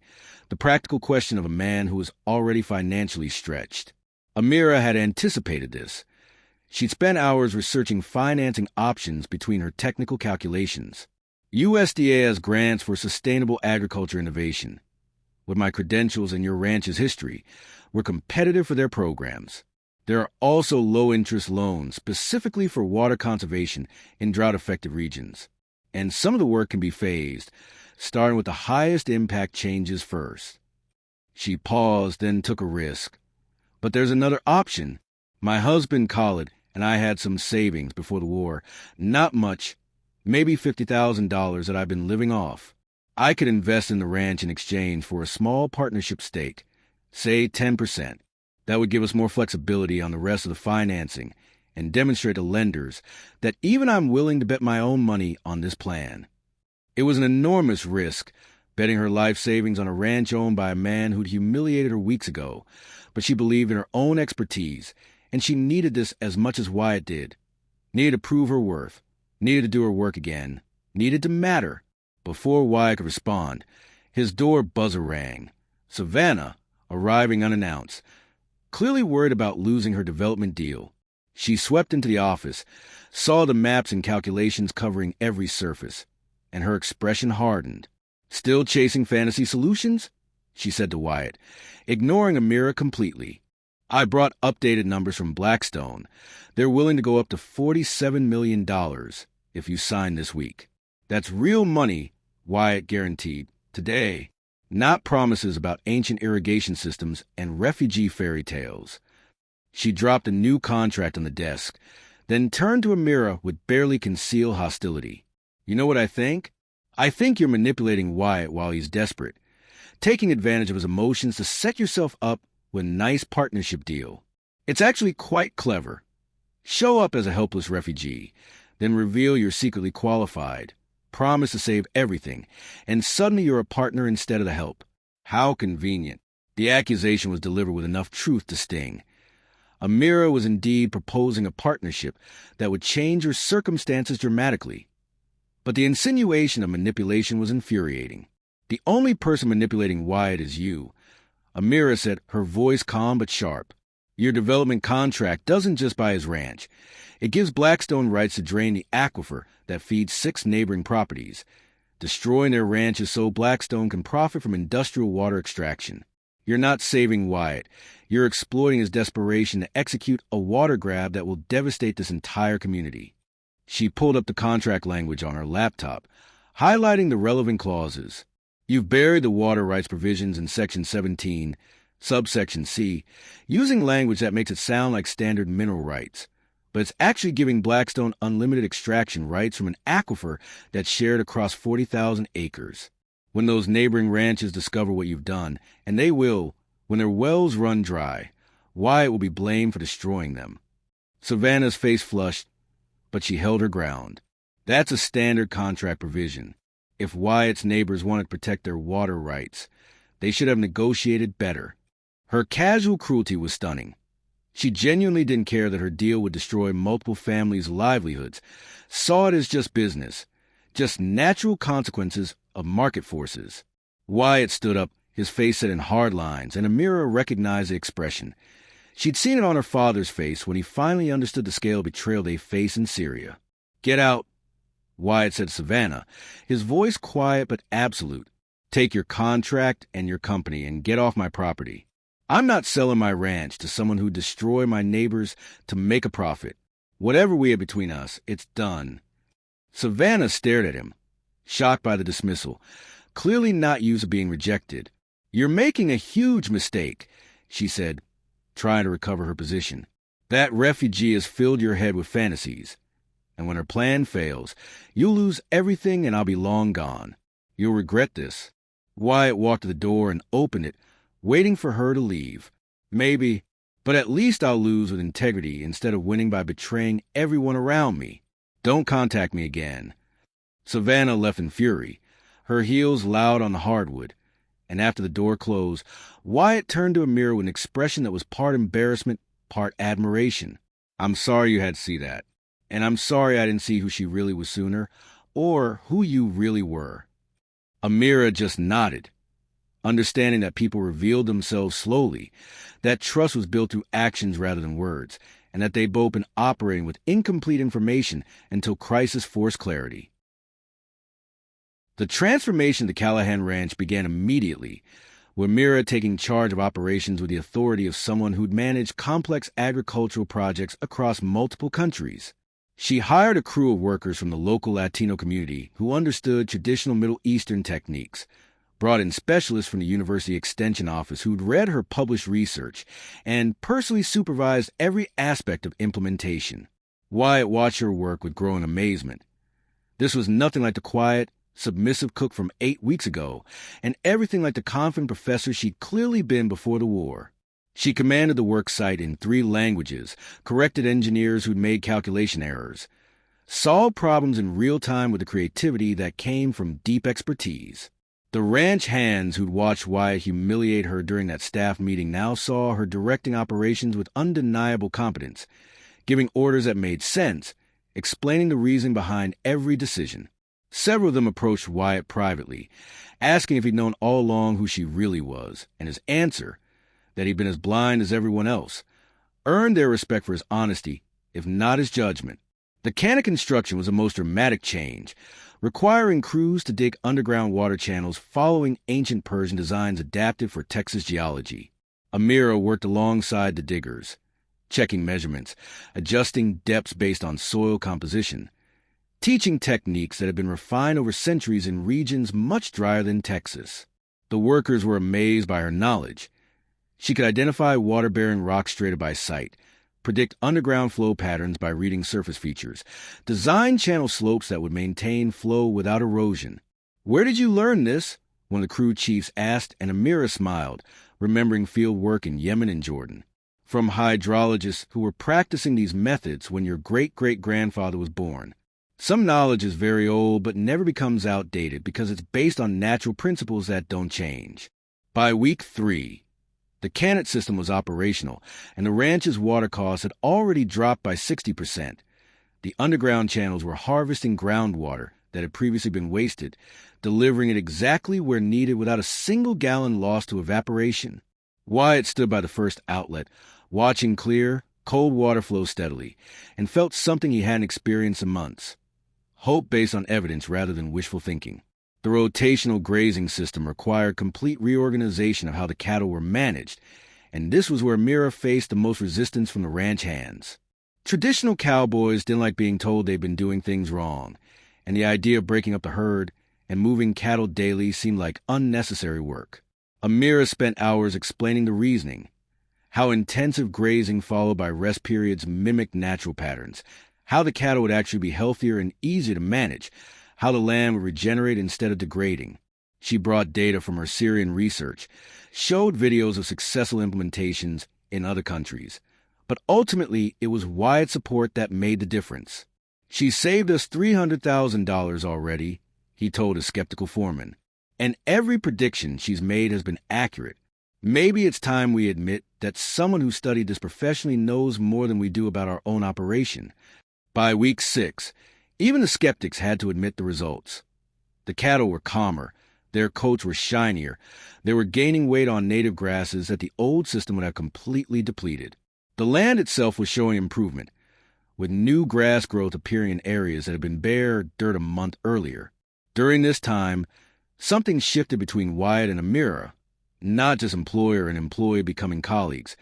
the practical question of a man who was already financially stretched. Amira had anticipated this. She'd spent hours researching financing options between her technical calculations. USDA has grants for sustainable agriculture innovation. With my credentials and your ranch's history, we're competitive for their programs. There are also low-interest loans specifically for water conservation in drought-affected regions. And some of the work can be phased, starting with the highest impact changes first. She paused, then took a risk. But there's another option. My husband, Khalid, and I had some savings before the war. Not much. Maybe $50,000 that I've been living off. I could invest in the ranch in exchange for a small partnership stake, say 10%. That would give us more flexibility on the rest of the financing and demonstrate to lenders that even I'm willing to bet my own money on this plan. It was an enormous risk, betting her life savings on a ranch owned by a man who'd humiliated her weeks ago, but she believed in her own expertise, and she needed this as much as Wyatt did. Needed to prove her worth. Needed to do her work again. Needed to matter. Before Wyatt could respond, his door buzzer rang. Savannah, arriving unannounced, clearly worried about losing her development deal. She swept into the office, saw the maps and calculations covering every surface, and her expression hardened. Still chasing fantasy solutions? She said to Wyatt, ignoring Amira completely. I brought updated numbers from Blackstone. They're willing to go up to $47 million if you sign this week. That's real money, Wyatt guaranteed. Today. not promises about ancient irrigation systems and refugee fairy tales. She dropped a new contract on the desk, then turned to Amira with barely concealed hostility. You know what I think? I think you're manipulating Wyatt while he's desperate, taking advantage of his emotions to set yourself up with a nice partnership deal. It's actually quite clever. Show up as a helpless refugee, then reveal you're secretly qualified, promise to save everything, and suddenly you're a partner instead of the help. How convenient. The accusation was delivered with enough truth to sting. Amira was indeed proposing a partnership that would change her circumstances dramatically. But the insinuation of manipulation was infuriating. The only person manipulating Wyatt is you, Amira said, her voice calm but sharp. Your development contract doesn't just buy his ranch. It gives Blackstone rights to drain the aquifer that feeds 6 neighboring properties, destroying their ranches so Blackstone can profit from industrial water extraction. You're not saving Wyatt. You're exploiting his desperation to execute a water grab that will devastate this entire community. She pulled up the contract language on her laptop, highlighting the relevant clauses. You've buried the water rights provisions in Section 17, subsection C, using language that makes it sound like standard mineral rights, but it's actually giving Blackstone unlimited extraction rights from an aquifer that's shared across 40,000 acres. When those neighboring ranches discover what you've done, and they will, when their wells run dry, Wyatt will be blamed for destroying them. Savannah's face flushed, but she held her ground. That's a standard contract provision. If Wyatt's neighbors wanted to protect their water rights, they should have negotiated better. Her casual cruelty was stunning. She genuinely didn't care that her deal would destroy multiple families' livelihoods, saw it as just business, just natural consequences of market forces. Wyatt stood up, his face set in hard lines, and Amira recognized the expression. She'd seen it on her father's face when he finally understood the scale of betrayal they face in Syria. Get out, Wyatt said to Savannah, his voice quiet but absolute. Take your contract and your company and get off my property. I'm not selling my ranch to someone who'd destroy my neighbors to make a profit. Whatever we have between us, it's done. Savannah stared at him, shocked by the dismissal, clearly not used to being rejected. You're making a huge mistake, she said, trying to recover her position. That refugee has filled your head with fantasies. And when her plan fails, you'll lose everything and I'll be long gone. You'll regret this. Wyatt walked to the door and opened it, waiting for her to leave. Maybe, but at least I'll lose with integrity instead of winning by betraying everyone around me. Don't contact me again. Savannah left in fury, her heels loud on the hardwood, and after the door closed, Wyatt turned to Amira with an expression that was part embarrassment, part admiration. I'm sorry you had to see that, and I'm sorry I didn't see who she really was sooner, or who you really were. Amira just nodded, understanding that people revealed themselves slowly, that trust was built through actions rather than words, and that they'd both been operating with incomplete information until crisis forced clarity. The transformation of the Callahan Ranch began immediately, with Amira taking charge of operations with the authority of someone who'd managed complex agricultural projects across multiple countries. She hired a crew of workers from the local Latino community who understood traditional Middle Eastern techniques, brought in specialists from the University Extension Office who'd read her published research, and personally supervised every aspect of implementation. Wyatt watched her work with growing amazement. This was nothing like the quiet, submissive cook from 8 weeks ago, and everything like the confident professor she'd clearly been before the war. She commanded the work site in 3 languages, corrected engineers who'd made calculation errors, solved problems in real time with the creativity that came from deep expertise. The ranch hands who'd watched Wyatt humiliate her during that staff meeting now saw her directing operations with undeniable competence, giving orders that made sense, explaining the reason behind every decision. Several of them approached Wyatt privately, asking if he'd known all along who she really was, and his answer, that he'd been as blind as everyone else, earned their respect for his honesty, if not his judgment. The cannon construction was a most dramatic change, requiring crews to dig underground water channels following ancient Persian designs adapted for Texas geology. Amira worked alongside the diggers, checking measurements, adjusting depths based on soil composition, teaching techniques that had been refined over centuries in regions much drier than Texas. The workers were amazed by her knowledge. She could identify water-bearing rock strata by sight, predict underground flow patterns by reading surface features, design channel slopes that would maintain flow without erosion. "Where did you learn this?" one of the crew chiefs asked, and Amira smiled, remembering field work in Yemen and Jordan. "From hydrologists who were practicing these methods when your great-great-grandfather was born." Some knowledge is very old but never becomes outdated because it's based on natural principles that don't change. By week 3, the Cannet system was operational, and the ranch's water costs had already dropped by 60%. The underground channels were harvesting groundwater that had previously been wasted, delivering it exactly where needed without a single gallon lost to evaporation. Wyatt stood by the first outlet, watching clear, cold water flow steadily, and felt something he hadn't experienced in months. Hope based on evidence rather than wishful thinking. The rotational grazing system required complete reorganization of how the cattle were managed, and this was where Mira faced the most resistance from the ranch hands. Traditional cowboys didn't like being told they'd been doing things wrong, and the idea of breaking up the herd and moving cattle daily seemed like unnecessary work. Amira spent hours explaining the reasoning, how intensive grazing followed by rest periods mimicked natural patterns, how the cattle would actually be healthier and easier to manage, how the land would regenerate instead of degrading. She brought data from her Syrian research, showed videos of successful implementations in other countries. But ultimately, it was Wyatt's support that made the difference. "She saved us $300,000 already," he told his skeptical foreman. "And every prediction she's made has been accurate. Maybe it's time we admit that someone who studied this professionally knows more than we do about our own operation." By week 6, even the skeptics had to admit the results. The cattle were calmer, their coats were shinier, they were gaining weight on native grasses that the old system would have completely depleted. The land itself was showing improvement, with new grass growth appearing in areas that had been bare dirt a month earlier. During this time, something shifted between Wyatt and Amira, not just employer and employee becoming colleagues,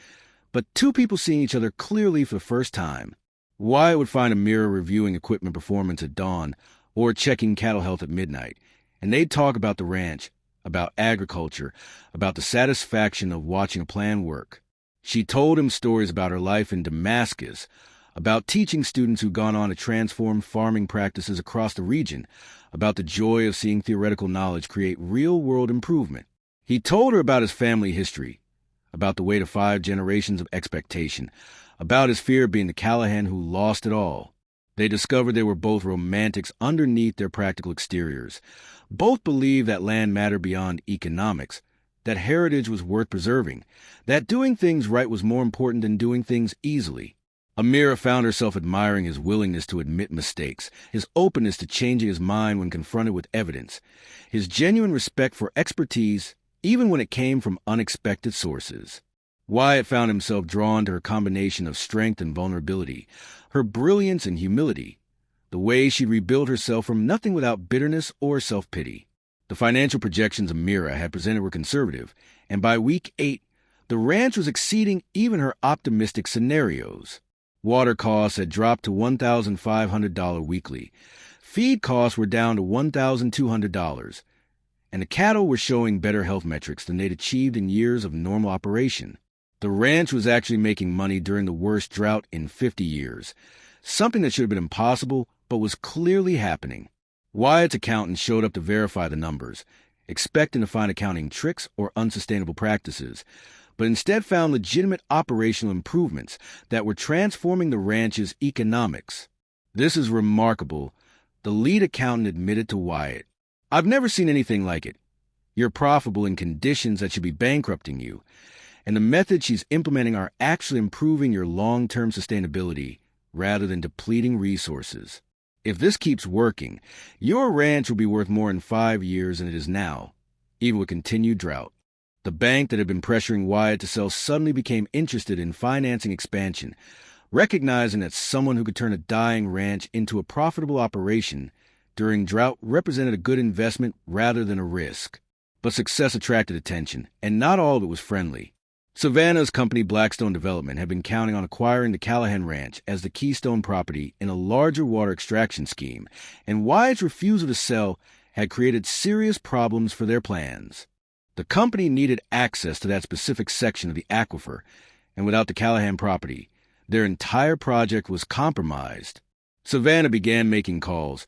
but two people seeing each other clearly for the first time. Wyatt would find Amira reviewing equipment performance at dawn or checking cattle health at midnight, and they'd talk about the ranch, about agriculture, about the satisfaction of watching a plan work. She told him stories about her life in Damascus, about teaching students who'd gone on to transform farming practices across the region, about the joy of seeing theoretical knowledge create real-world improvement. He told her about his family history, about the weight of 5 generations of expectation, about his fear of being the Callahan who lost it all. They discovered they were both romantics underneath their practical exteriors. Both believed that land mattered beyond economics, that heritage was worth preserving, that doing things right was more important than doing things easily. Amira found herself admiring his willingness to admit mistakes, his openness to changing his mind when confronted with evidence, his genuine respect for expertise, even when it came from unexpected sources. Wyatt found himself drawn to her combination of strength and vulnerability, her brilliance and humility, the way she rebuilt herself from nothing without bitterness or self-pity. The financial projections Amira had presented were conservative, and by week 8, the ranch was exceeding even her optimistic scenarios. Water costs had dropped to $1,500 weekly. Feed costs were down to $1,200, and the cattle were showing better health metrics than they'd achieved in years of normal operation. The ranch was actually making money during the worst drought in 50 years, something that should have been impossible but was clearly happening. Wyatt's accountant showed up to verify the numbers, expecting to find accounting tricks or unsustainable practices, but instead found legitimate operational improvements that were transforming the ranch's economics. "This is remarkable," the lead accountant admitted to Wyatt. "I've never seen anything like it. You're profitable in conditions that should be bankrupting you, and the methods she's implementing are actually improving your long-term sustainability rather than depleting resources. If this keeps working, your ranch will be worth more in 5 years than it is now, even with continued drought." The bank that had been pressuring Wyatt to sell suddenly became interested in financing expansion, recognizing that someone who could turn a dying ranch into a profitable operation during drought represented a good investment rather than a risk. But success attracted attention, and not all of it was friendly. Savannah's company Blackstone Development had been counting on acquiring the Callahan Ranch as the keystone property in a larger water extraction scheme, and Wyatt's refusal to sell had created serious problems for their plans. The company needed access to that specific section of the aquifer, and without the Callahan property, their entire project was compromised. Savannah began making calls,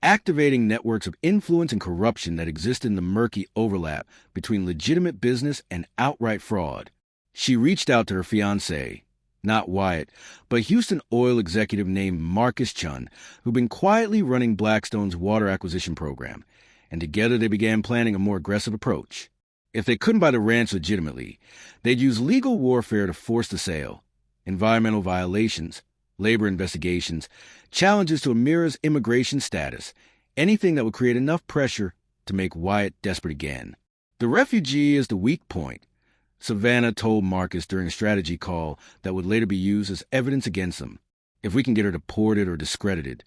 activating networks of influence and corruption that existed in the murky overlap between legitimate business and outright fraud. She reached out to her fiancé, not Wyatt, but a Houston oil executive named Marcus Chun, who'd been quietly running Blackstone's water acquisition program, and together they began planning a more aggressive approach. If they couldn't buy the ranch legitimately, they'd use legal warfare to force the sale. Environmental violations, labor investigations, challenges to Amira's immigration status, anything that would create enough pressure to make Wyatt desperate again. The refugee is the weak point, Savannah told Marcus during a strategy call that would later be used as evidence against them. If we can get her deported or discredited,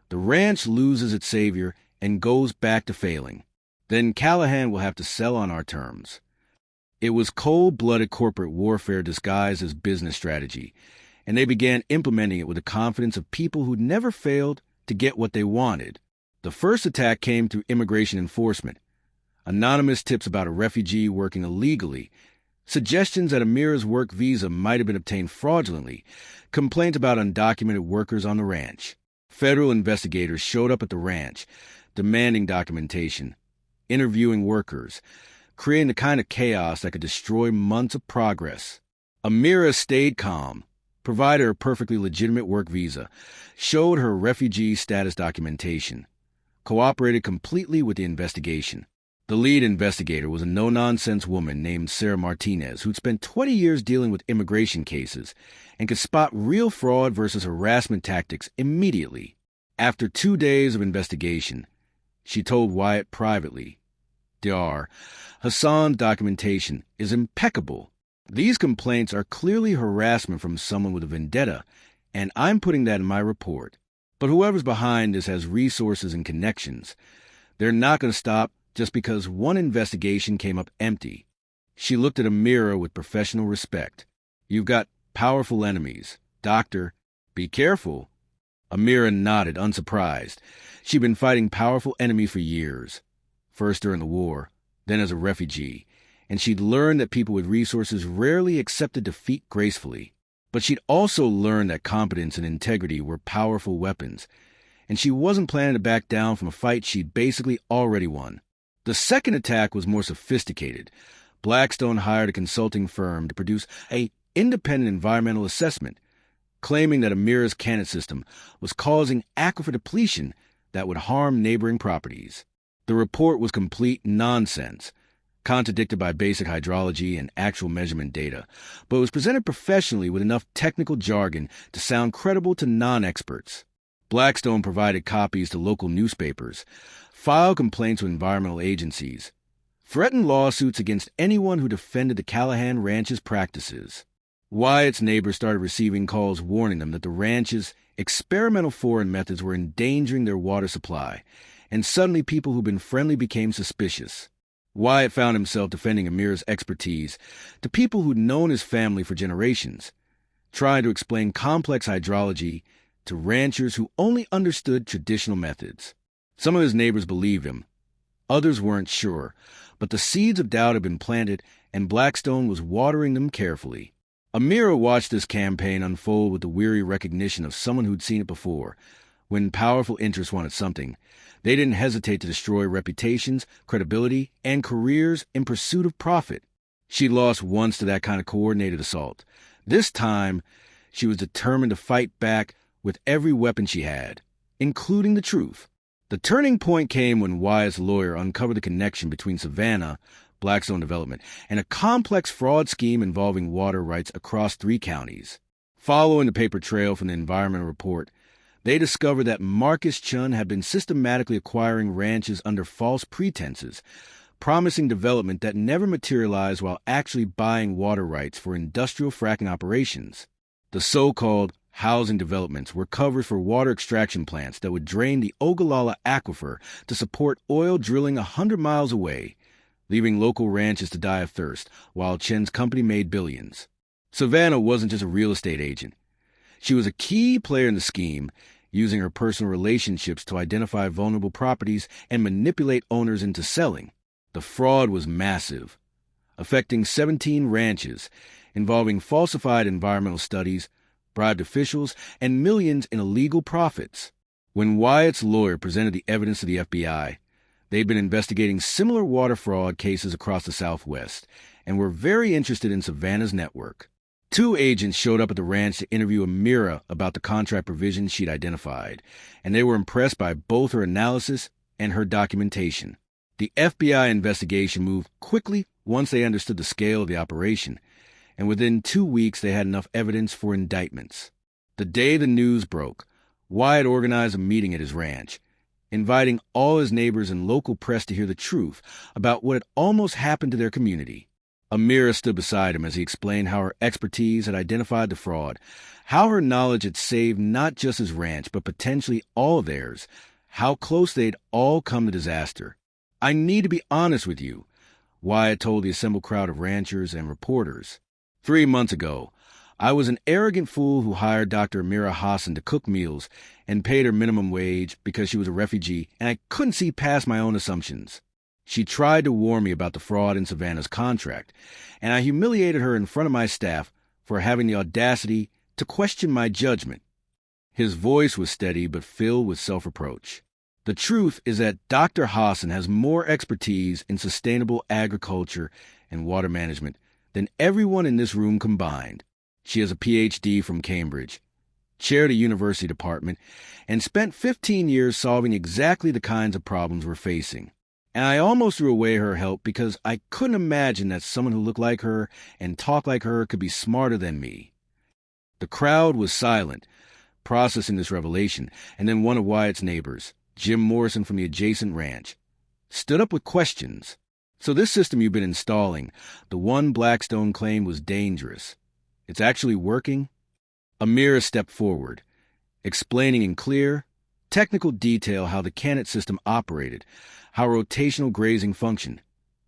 the ranch loses its savior and goes back to failing. Then Callahan will have to sell on our terms. It was cold-blooded corporate warfare disguised as business strategy, and they began implementing it with the confidence of people who'd never failed to get what they wanted. The first attack came through immigration enforcement. Anonymous tips about a refugee working illegally, suggestions that Amira's work visa might have been obtained fraudulently, complaints about undocumented workers on the ranch. Federal investigators showed up at the ranch, demanding documentation, interviewing workers, creating the kind of chaos that could destroy months of progress. Amira stayed calm, provided her perfectly legitimate work visa, showed her refugee status documentation, cooperated completely with the investigation. The lead investigator was a no-nonsense woman named Sarah Martinez who'd spent 20 years dealing with immigration cases and could spot real fraud versus harassment tactics immediately. After 2 days of investigation, she told Wyatt privately, "Dar, Hassan's documentation is impeccable. These complaints are clearly harassment from someone with a vendetta, and I'm putting that in my report. But whoever's behind this has resources and connections. They're not going to stop just because one investigation came up empty." She looked at Amira with professional respect. "You've got powerful enemies. Doctor, be careful." Amira nodded, unsurprised. She'd been fighting powerful enemies for years, first during the war, then as a refugee, and she'd learned that people with resources rarely accepted defeat gracefully. But she'd also learned that competence and integrity were powerful weapons, and she wasn't planning to back down from a fight she'd basically already won. The second attack was more sophisticated. Blackstone hired a consulting firm to produce an independent environmental assessment, claiming that Amira's cannon system was causing aquifer depletion that would harm neighboring properties. The report was complete nonsense, contradicted by basic hydrology and actual measurement data, but was presented professionally with enough technical jargon to sound credible to non-experts. Blackstone provided copies to local newspapers, filed complaints with environmental agencies, threatened lawsuits against anyone who defended the Callahan Ranch's practices. Wyatt's neighbors started receiving calls warning them that the ranch's experimental foreign methods were endangering their water supply, and suddenly people who'd been friendly became suspicious. Wyatt found himself defending Amira's expertise to people who'd known his family for generations, trying to explain complex hydrology to ranchers who only understood traditional methods. Some of his neighbors believed him. Others weren't sure, but the seeds of doubt had been planted, and Blackstone was watering them carefully. Amira watched this campaign unfold with the weary recognition of someone who'd seen it before. When powerful interests wanted something, they didn't hesitate to destroy reputations, credibility, and careers in pursuit of profit. She'd lost once to that kind of coordinated assault. This time, she was determined to fight back with every weapon she had, including the truth. The turning point came when Wyatt's lawyer uncovered the connection between Savannah, Blackstone Development, and a complex fraud scheme involving water rights across 3 counties. Following the paper trail from the environmental report, they discovered that Marcus Chun had been systematically acquiring ranches under false pretenses, promising development that never materialized while actually buying water rights for industrial fracking operations. The so-called housing developments were covers for water extraction plants that would drain the Ogallala aquifer to support oil drilling 100 miles away, leaving local ranches to die of thirst while Chen's company made billions. Savannah wasn't just a real estate agent. She was a key player in the scheme, using her personal relationships to identify vulnerable properties and manipulate owners into selling. The fraud was massive. affecting 17 ranches, involving falsified environmental studies, bribed officials, and millions in illegal profits. When Wyatt's lawyer presented the evidence to the FBI, they'd been investigating similar water fraud cases across the Southwest and were very interested in Savannah's network. 2 agents showed up at the ranch to interview Amira about the contract provisions she'd identified, and they were impressed by both her analysis and her documentation. The FBI investigation moved quickly once they understood the scale of the operation, and within 2 weeks they had enough evidence for indictments. The day the news broke, Wyatt organized a meeting at his ranch, inviting all his neighbors and local press to hear the truth about what had almost happened to their community. Amira stood beside him as he explained how her expertise had identified the fraud, how her knowledge had saved not just his ranch, but potentially all of theirs, how close they'd all come to disaster. "I need to be honest with you," Wyatt told the assembled crowd of ranchers and reporters. 3 months ago, I was an arrogant fool who hired Dr. Amira Hassan to cook meals and paid her minimum wage because she was a refugee, and I couldn't see past my own assumptions. She tried to warn me about the fraud in Savannah's contract, and I humiliated her in front of my staff for having the audacity to question my judgment. His voice was steady but filled with self-reproach. The truth is that Dr. Hassan has more expertise in sustainable agriculture and water management than everyone in this room combined. She has a PhD from Cambridge, chaired a university department, and spent 15 years solving exactly the kinds of problems we're facing. And I almost threw away her help because I couldn't imagine that someone who looked like her and talked like her could be smarter than me. The crowd was silent, processing this revelation, and then one of Wyatt's neighbors, Jim Morrison from the adjacent ranch, stood up with questions. "So this system you've been installing, the one Blackstone claimed was dangerous, it's actually working?" Amira stepped forward, explaining in clear, technical detail how the Canet system operated, how rotational grazing functioned,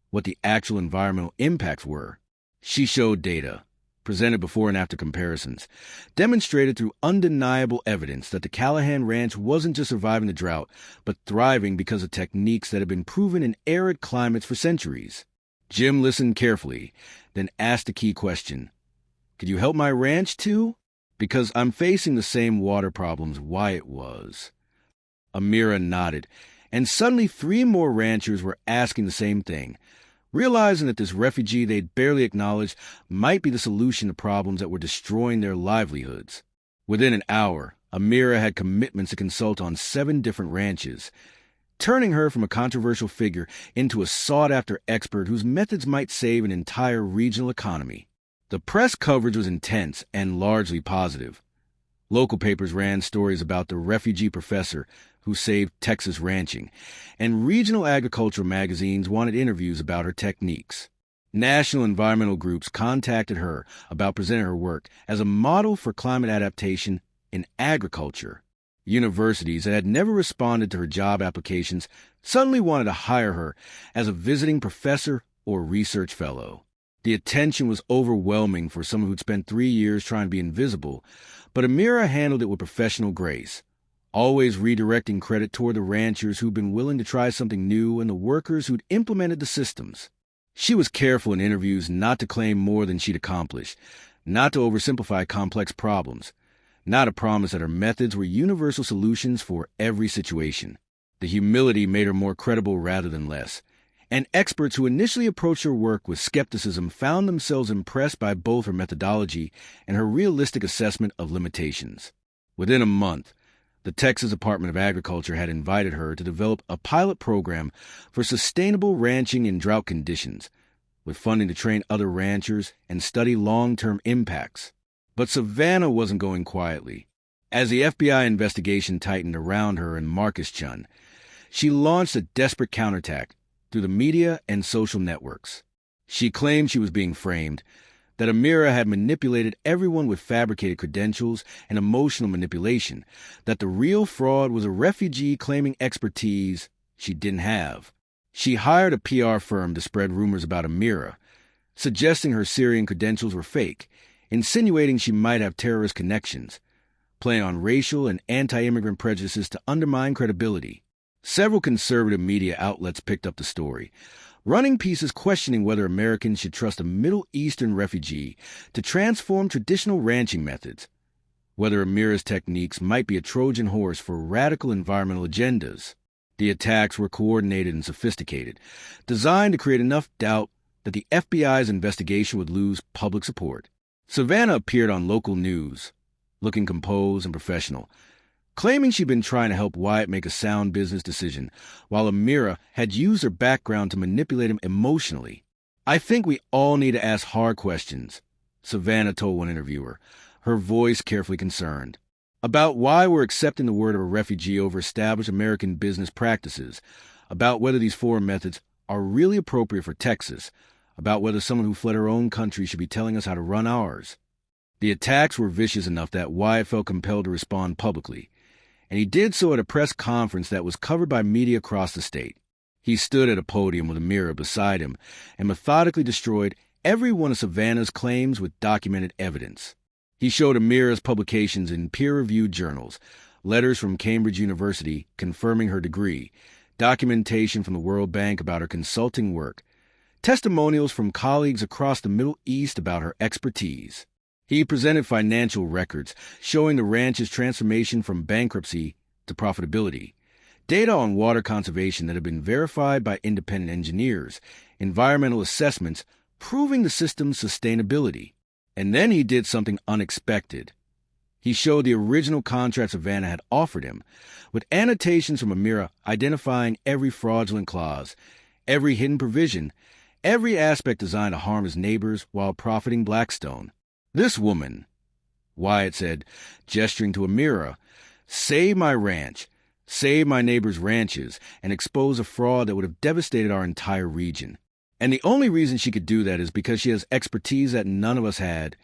what the actual environmental impacts were. She showed data, presented before and after comparisons, demonstrated through undeniable evidence that the Callahan Ranch wasn't just surviving the drought, but thriving because of techniques that had been proven in arid climates for centuries. Jim listened carefully, then asked a key question. "Could you help my ranch too? Because I'm facing the same water problems Wyatt was." Amira nodded, and suddenly 3 more ranchers were asking the same thing, realizing that this refugee they'd barely acknowledged might be the solution to problems that were destroying their livelihoods. Within an hour, Amira had commitments to consult on 7 different ranches, turning her from a controversial figure into a sought-after expert whose methods might save an entire regional economy. The press coverage was intense and largely positive. Local papers ran stories about the refugee professor who saved Texas ranching, and regional agricultural magazines wanted interviews about her techniques. National environmental groups contacted her about presenting her work as a model for climate adaptation in agriculture. Universities that had never responded to her job applications suddenly wanted to hire her as a visiting professor or research fellow. The attention was overwhelming for someone who'd spent 3 years trying to be invisible, but Amira handled it with professional grace, always redirecting credit toward the ranchers who'd been willing to try something new and the workers who'd implemented the systems. She was careful in interviews not to claim more than she'd accomplished, not to oversimplify complex problems, not to promise that her methods were universal solutions for every situation. The humility made her more credible rather than less, and experts who initially approached her work with skepticism found themselves impressed by both her methodology and her realistic assessment of limitations. Within a month, the Texas Department of Agriculture had invited her to develop a pilot program for sustainable ranching in drought conditions, with funding to train other ranchers and study long-term impacts. But Savannah wasn't going quietly. As the FBI investigation tightened around her and Marcus Chun, she launched a desperate counterattack through the media and social networks. She claimed she was being framed, that Amira had manipulated everyone with fabricated credentials and emotional manipulation, that the real fraud was a refugee claiming expertise she didn't have. She hired a PR firm to spread rumors about Amira, suggesting her Syrian credentials were fake, insinuating she might have terrorist connections, playing on racial and anti-immigrant prejudices to undermine credibility. Several conservative media outlets picked up the story, running pieces questioning whether Americans should trust a Middle Eastern refugee to transform traditional ranching methods, whether Amira's techniques might be a Trojan horse for radical environmental agendas. The attacks were coordinated and sophisticated, designed to create enough doubt that the FBI's investigation would lose public support. Savannah appeared on local news, looking composed and professional, claiming she'd been trying to help Wyatt make a sound business decision, while Amira had used her background to manipulate him emotionally. "I think we all need to ask hard questions," Savannah told one interviewer, her voice carefully concerned, "about why we're accepting the word of a refugee over established American business practices, about whether these foreign methods are really appropriate for Texas, about whether someone who fled her own country should be telling us how to run ours." The attacks were vicious enough that Wyatt felt compelled to respond publicly, and he did so at a press conference that was covered by media across the state. He stood at a podium with Amira beside him and methodically destroyed every one of Savannah's claims with documented evidence. He showed Amira's publications in peer-reviewed journals, letters from Cambridge University confirming her degree, documentation from the World Bank about her consulting work, testimonials from colleagues across the Middle East about her expertise. He presented financial records showing the ranch's transformation from bankruptcy to profitability, data on water conservation that had been verified by independent engineers, environmental assessments proving the system's sustainability. And then he did something unexpected. He showed the original contract Savannah had offered him, with annotations from Amira identifying every fraudulent clause, every hidden provision, every aspect designed to harm his neighbors while profiting Blackstone. "This woman," Wyatt said, gesturing to Amira, "saved my ranch, saved my neighbors' ranches, and exposed a fraud that would have devastated our entire region. And the only reason she could do that is because she has expertise that none of us had,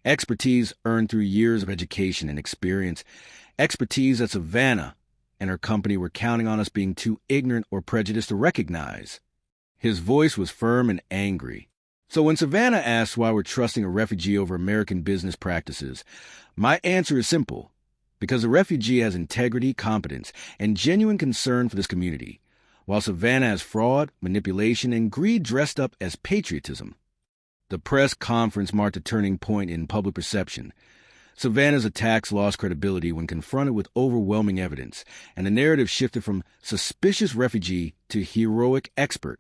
expertise earned through years of education and experience, expertise that Savannah and her company were counting on us being too ignorant or prejudiced to recognize." His voice was firm and angry. "So when Savannah asks why we're trusting a refugee over American business practices, my answer is simple. Because the refugee has integrity, competence, and genuine concern for this community, while Savannah has fraud, manipulation, and greed dressed up as patriotism." The press conference marked a turning point in public perception. Savannah's attacks lost credibility when confronted with overwhelming evidence, and the narrative shifted from suspicious refugee to heroic expert.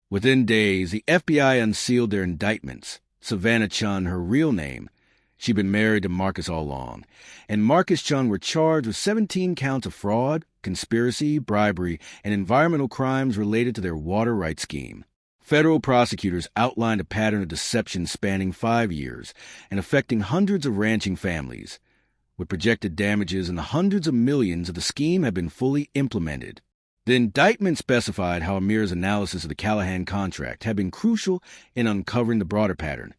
Within days, the FBI unsealed their indictments. Savannah Chun, her real name. She'd been married to Marcus all along, and Marcus Chun were charged with 17 counts of fraud, conspiracy, bribery, and environmental crimes related to their water rights scheme. Federal prosecutors outlined a pattern of deception spanning 5 years and affecting hundreds of ranching families. With projected damages in the hundreds of millions if the scheme had been fully implemented. The indictment specified how Amira's analysis of the Callahan contract had been crucial in uncovering the broader pattern,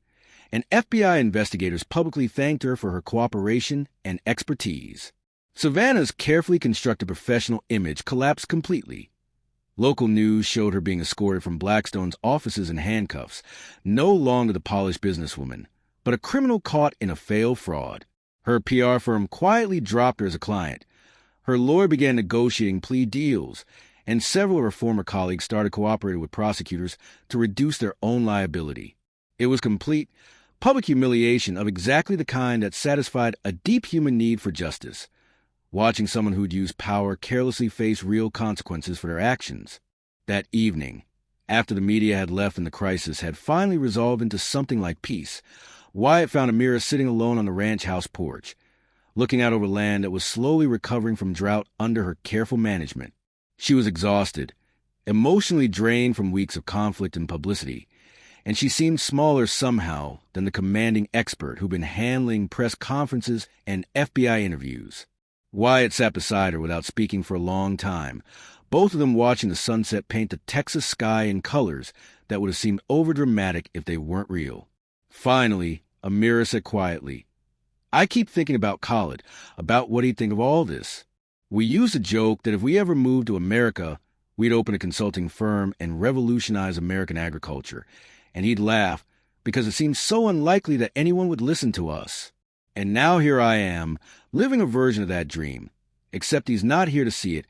and FBI investigators publicly thanked her for her cooperation and expertise. Savannah's carefully constructed professional image collapsed completely. Local news showed her being escorted from Blackstone's offices in handcuffs, no longer the polished businesswoman, but a criminal caught in a failed fraud. Her PR firm quietly dropped her as a client. Her lawyer began negotiating plea deals, and several of her former colleagues started cooperating with prosecutors to reduce their own liability. It was complete, public humiliation of exactly the kind that satisfied a deep human need for justice, watching someone who'd used power carelessly face real consequences for their actions. That evening, after the media had left and the crisis had finally resolved into something like peace, Wyatt found Amira sitting alone on the ranch house porch, looking out over land that was slowly recovering from drought under her careful management. She was exhausted, emotionally drained from weeks of conflict and publicity, and she seemed smaller somehow than the commanding expert who'd been handling press conferences and FBI interviews. Wyatt sat beside her without speaking for a long time, both of them watching the sunset paint the Texas sky in colors that would have seemed overdramatic if they weren't real. Finally, Amira said quietly, "I keep thinking about Khalid, about what he'd think of all this. We used to joke that if we ever moved to America, we'd open a consulting firm and revolutionize American agriculture, and he'd laugh because it seemed so unlikely that anyone would listen to us. And now here I am, living a version of that dream, except he's not here to see it,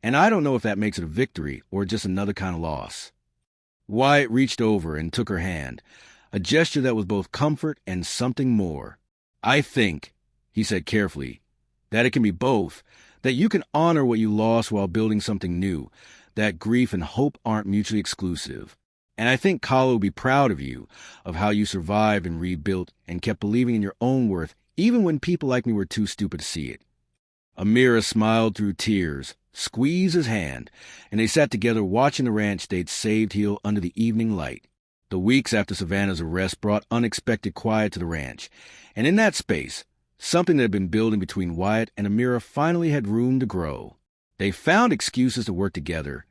and I don't know if that makes it a victory or just another kind of loss." Wyatt reached over and took her hand, a gesture that was both comfort and something more. "I think," he said carefully, "that it can be both, that you can honor what you lost while building something new, that grief and hope aren't mutually exclusive. And I think Kala will be proud of you, of how you survived and rebuilt and kept believing in your own worth, even when people like me were too stupid to see it." Amira smiled through tears, squeezed his hand, and they sat together watching the ranch they'd saved heal under the evening light. The weeks after Savannah's arrest brought unexpected quiet to the ranch, and in that space, something that had been building between Wyatt and Amira finally had room to grow. They found excuses to work together,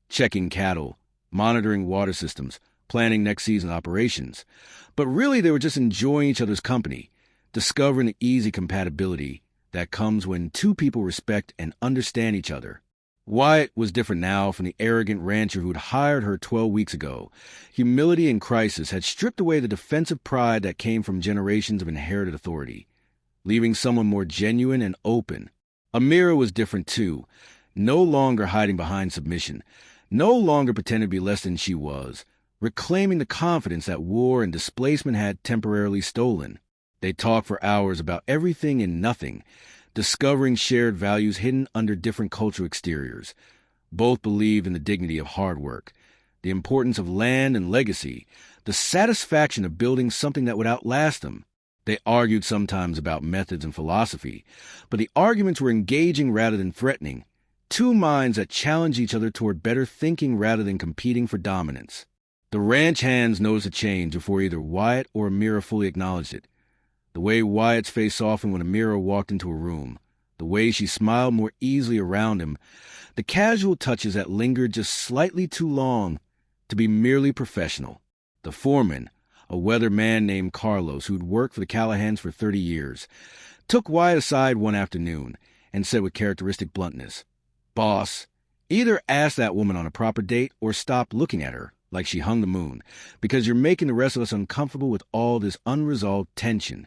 checking cattle, monitoring water systems, planning next season's operations. But really they were just enjoying each other's company, discovering the easy compatibility that comes when two people respect and understand each other. Wyatt was different now from the arrogant rancher who'd hired her 12 weeks ago. Humility in crisis had stripped away the defensive pride that came from generations of inherited authority, leaving someone more genuine and open. Amira was different too, no longer hiding behind submission, no longer pretending to be less than she was, reclaiming the confidence that war and displacement had temporarily stolen. They talked for hours about everything and nothing, discovering shared values hidden under different cultural exteriors. Both believed in the dignity of hard work, the importance of land and legacy, the satisfaction of building something that would outlast them. They argued sometimes about methods and philosophy, but the arguments were engaging rather than threatening, two minds that challenged each other toward better thinking rather than competing for dominance. The ranch hands noticed a change before either Wyatt or Amira fully acknowledged it. The way Wyatt's face softened when Amira walked into a room, the way she smiled more easily around him, the casual touches that lingered just slightly too long to be merely professional. The foreman, a weather man named Carlos who'd worked for the Callahans for 30 years, took Wyatt aside one afternoon and said with characteristic bluntness, "Boss, either ask that woman on a proper date or stop looking at her like she hung the moon, because you're making the rest of us uncomfortable with all this unresolved tension."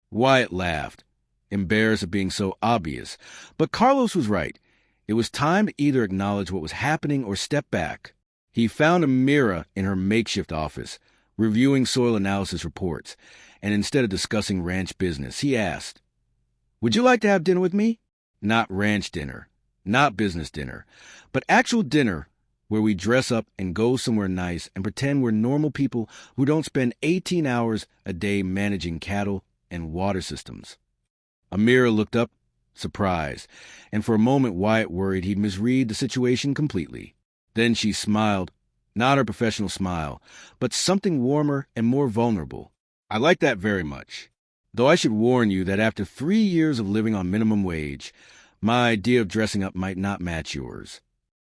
Wyatt laughed, embarrassed at being so obvious, but Carlos was right. It was time to either acknowledge what was happening or step back. He found Amira in her makeshift office, reviewing soil analysis reports, and instead of discussing ranch business, he asked, "Would you like to have dinner with me? Not ranch dinner, not business dinner, but actual dinner where we dress up and go somewhere nice and pretend we're normal people who don't spend 18 hours a day managing cattle and water systems." Amira looked up, surprised, and for a moment Wyatt worried he'd misread the situation completely. Then she smiled, not her professional smile, but something warmer and more vulnerable. "I like that very much. Though I should warn you that after 3 years of living on minimum wage, my idea of dressing up might not match yours."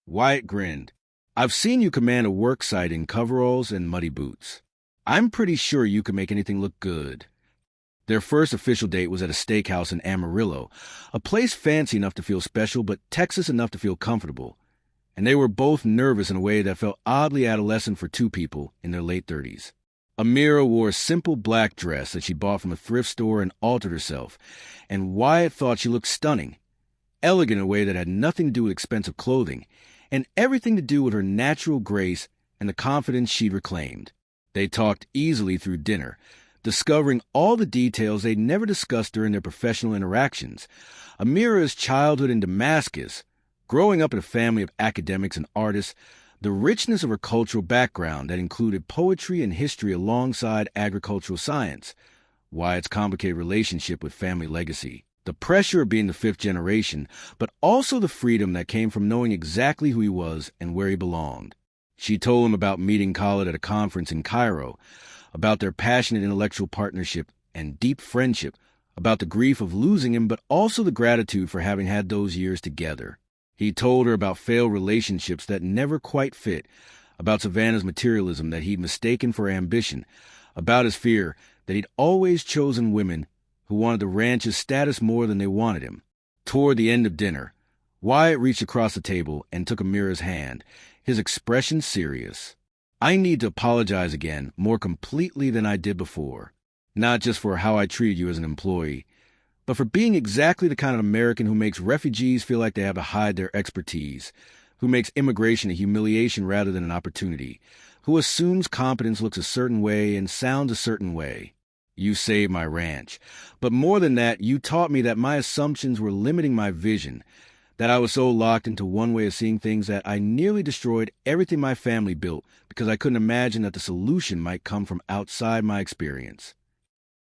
Wyatt grinned. "I've seen you command a work site in coveralls and muddy boots. I'm pretty sure you can make anything look good." Their first official date was at a steakhouse in Amarillo, a place fancy enough to feel special but Texas enough to feel comfortable. And they were both nervous in a way that felt oddly adolescent for two people in their late 30s. Amira wore a simple black dress that she bought from a thrift store and altered herself, and Wyatt thought she looked stunning, elegant in a way that had nothing to do with expensive clothing, and everything to do with her natural grace and the confidence she'd reclaimed. They talked easily through dinner, discovering all the details they'd never discussed during their professional interactions. Amira's childhood in Damascus, growing up in a family of academics and artists, the richness of her cultural background that included poetry and history alongside agricultural science, Wyatt's complicated relationship with family legacy, the pressure of being the fifth generation, but also the freedom that came from knowing exactly who he was and where he belonged. She told him about meeting Khalid at a conference in Cairo, about their passionate intellectual partnership and deep friendship, about the grief of losing him, but also the gratitude for having had those years together. He told her about failed relationships that never quite fit, about Savannah's materialism that he'd mistaken for ambition, about his fear that he'd always chosen women who wanted the ranch's status more than they wanted him. Toward the end of dinner, Wyatt reached across the table and took Amira's hand, his expression serious. "I need to apologize again, more completely than I did before. Not just for how I treated you as an employee, but for being exactly the kind of American who makes refugees feel like they have to hide their expertise, who makes immigration a humiliation rather than an opportunity, who assumes competence looks a certain way and sounds a certain way. You saved my ranch. But more than that, you taught me that my assumptions were limiting my vision, that I was so locked into one way of seeing things that I nearly destroyed everything my family built because I couldn't imagine that the solution might come from outside my experience.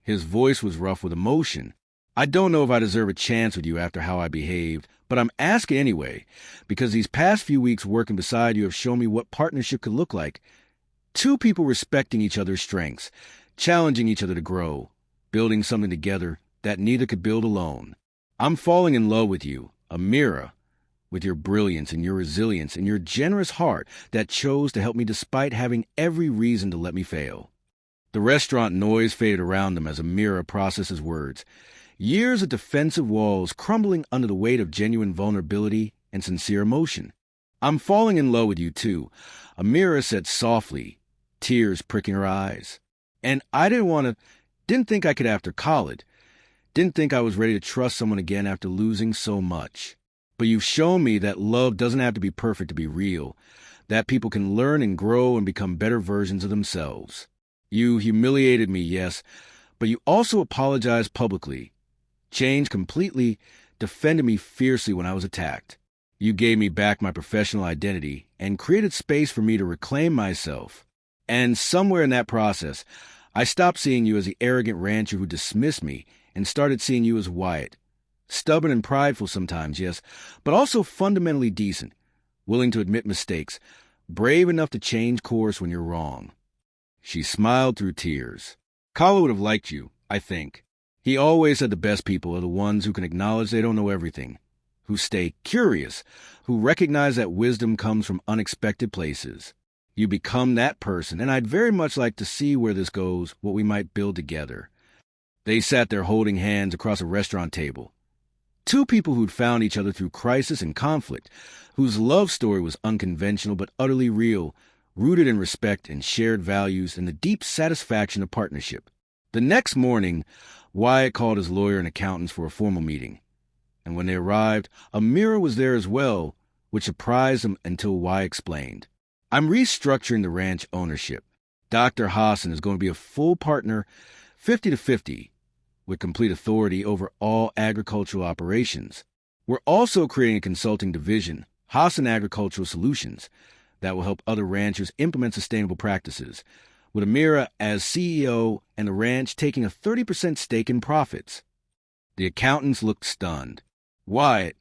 His voice was rough with emotion. I don't know if I deserve a chance with you after how I behaved, but I'm asking anyway, because these past few weeks working beside you have shown me what partnership could look like. Two people respecting each other's strengths, challenging each other to grow, building something together that neither could build alone. I'm falling in love with you, Amira, with your brilliance and your resilience and your generous heart that chose to help me despite having every reason to let me fail. The restaurant noise faded around them as Amira processed his words. Years of defensive walls crumbling under the weight of genuine vulnerability and sincere emotion. I'm falling in love with you too, Amira said softly, tears pricking her eyes. And I didn't think I could after college. Didn't think I was ready to trust someone again after losing so much. But you've shown me that love doesn't have to be perfect to be real, that people can learn and grow and become better versions of themselves. You humiliated me, yes, but you also apologized publicly, changed completely, defended me fiercely when I was attacked. You gave me back my professional identity and created space for me to reclaim myself. And somewhere in that process, I stopped seeing you as the arrogant rancher who dismissed me and started seeing you as Wyatt. Stubborn and prideful sometimes, yes, but also fundamentally decent, willing to admit mistakes, brave enough to change course when you're wrong. She smiled through tears. Kala would have liked you, I think. He always said the best people are the ones who can acknowledge they don't know everything, who stay curious, who recognize that wisdom comes from unexpected places. You become that person, and I'd very much like to see where this goes, what we might build together. They sat there holding hands across a restaurant table. Two people who'd found each other through crisis and conflict, whose love story was unconventional but utterly real, rooted in respect and shared values and the deep satisfaction of partnership. The next morning, Wyatt called his lawyer and accountants for a formal meeting. And when they arrived, Amira was there as well, which surprised him until Wyatt explained. I'm restructuring the ranch ownership. Dr. Hassan is going to be a full partner, 50-50, with complete authority over all agricultural operations. We're also creating a consulting division, Hassan Agricultural Solutions, that will help other ranchers implement sustainable practices, with Amira as CEO and the ranch taking a 30% stake in profits. The accountants looked stunned. Wyatt,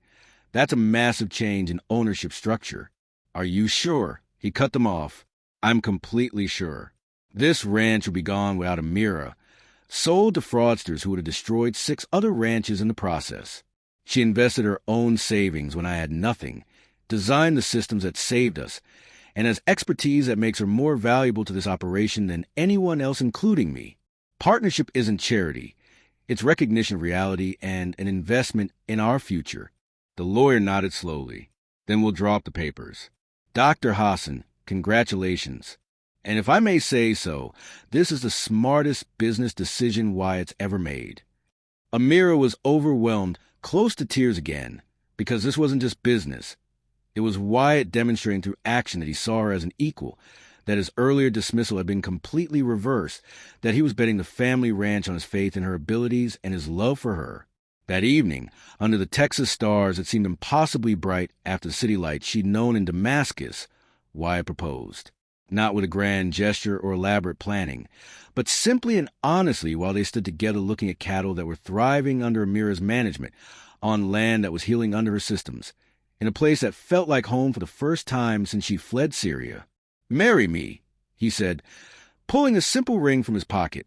that's a massive change in ownership structure. Are you sure? He cut them off. I'm completely sure. This ranch will be gone without Amira, sold to fraudsters who would have destroyed 6 other ranches in the process. She invested her own savings when I had nothing, designed the systems that saved us, and has expertise that makes her more valuable to this operation than anyone else, including me. Partnership isn't charity. It's recognition of reality and an investment in our future. The lawyer nodded slowly. Then we'll draw up the papers. Dr. Hassan, congratulations. And if I may say so, this is the smartest business decision Wyatt's ever made. Amira was overwhelmed, close to tears again, because this wasn't just business. It was Wyatt demonstrating through action that he saw her as an equal, that his earlier dismissal had been completely reversed, that he was betting the family ranch on his faith in her abilities and his love for her. That evening, under the Texas stars that seemed impossibly bright after the city lights she'd known in Damascus, Wyatt proposed. Not with a grand gesture or elaborate planning, but simply and honestly while they stood together looking at cattle that were thriving under Amira's management, on land that was healing under her systems, in a place that felt like home for the first time since she fled Syria. Marry me, he said, pulling a simple ring from his pocket.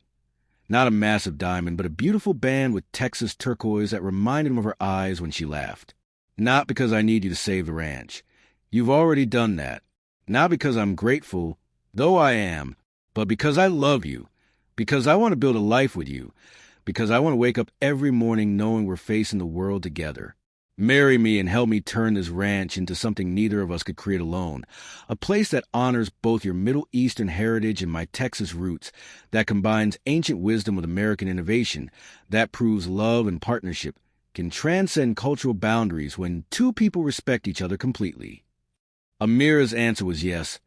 Not a massive diamond, but a beautiful band with Texas turquoise that reminded him of her eyes when she laughed. Not because I need you to save the ranch. You've already done that. Not because I'm grateful, though I am, but because I love you, because I want to build a life with you, because I want to wake up every morning knowing we're facing the world together. Marry me and help me turn this ranch into something neither of us could create alone. A place that honors both your Middle Eastern heritage and my Texas roots, that combines ancient wisdom with American innovation, that proves love and partnership can transcend cultural boundaries when two people respect each other completely. Amira's answer was yes,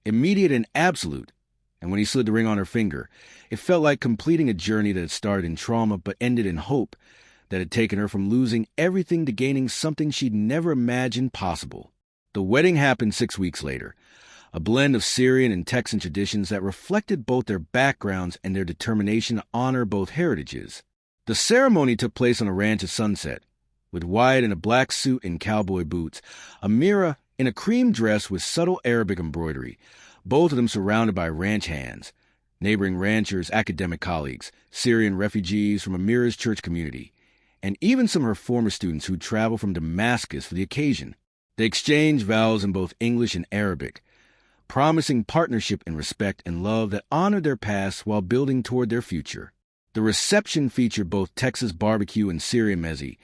immediate and absolute, and when he slid the ring on her finger, it felt like completing a journey that had started in trauma but ended in hope, that had taken her from losing everything to gaining something she'd never imagined possible. The wedding happened 6 weeks later, a blend of Syrian and Texan traditions that reflected both their backgrounds and their determination to honor both heritages. The ceremony took place on a ranch at sunset, with Wyatt in a black suit and cowboy boots, Amira in a cream dress with subtle Arabic embroidery, both of them surrounded by ranch hands, neighboring ranchers, academic colleagues, Syrian refugees from Amira's church community, and even some of her former students who traveled from Damascus for the occasion. They exchanged vows in both English and Arabic, promising partnership and respect and love that honored their past while building toward their future. The reception featured both Texas barbecue and Syrian mezze,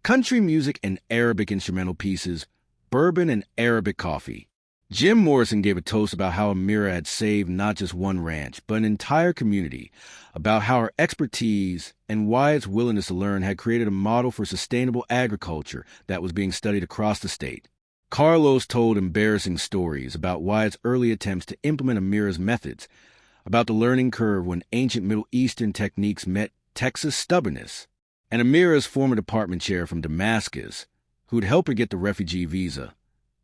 country music and Arabic instrumental pieces, bourbon and Arabic coffee. Jim Morrison gave a toast about how Amira had saved not just one ranch, but an entire community, about how her expertise and Wyatt's willingness to learn had created a model for sustainable agriculture that was being studied across the state. Carlos told embarrassing stories about Wyatt's early attempts to implement Amira's methods, about the learning curve when ancient Middle Eastern techniques met Texas stubbornness, and Amira's former department chair from Damascus, who'd helped her get the refugee visa,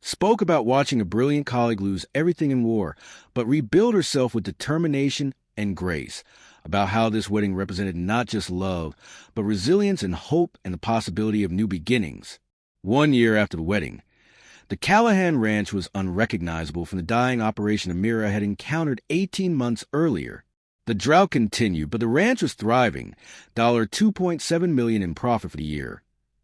spoke about watching a brilliant colleague lose everything in war, but rebuild herself with determination and grace, about how this wedding represented not just love, but resilience and hope and the possibility of new beginnings. 1 year after the wedding, the Callahan Ranch was unrecognizable from the dying operation Amira had encountered 18 months earlier. The drought continued, but the ranch was thriving, $2.7 million in profit for the year.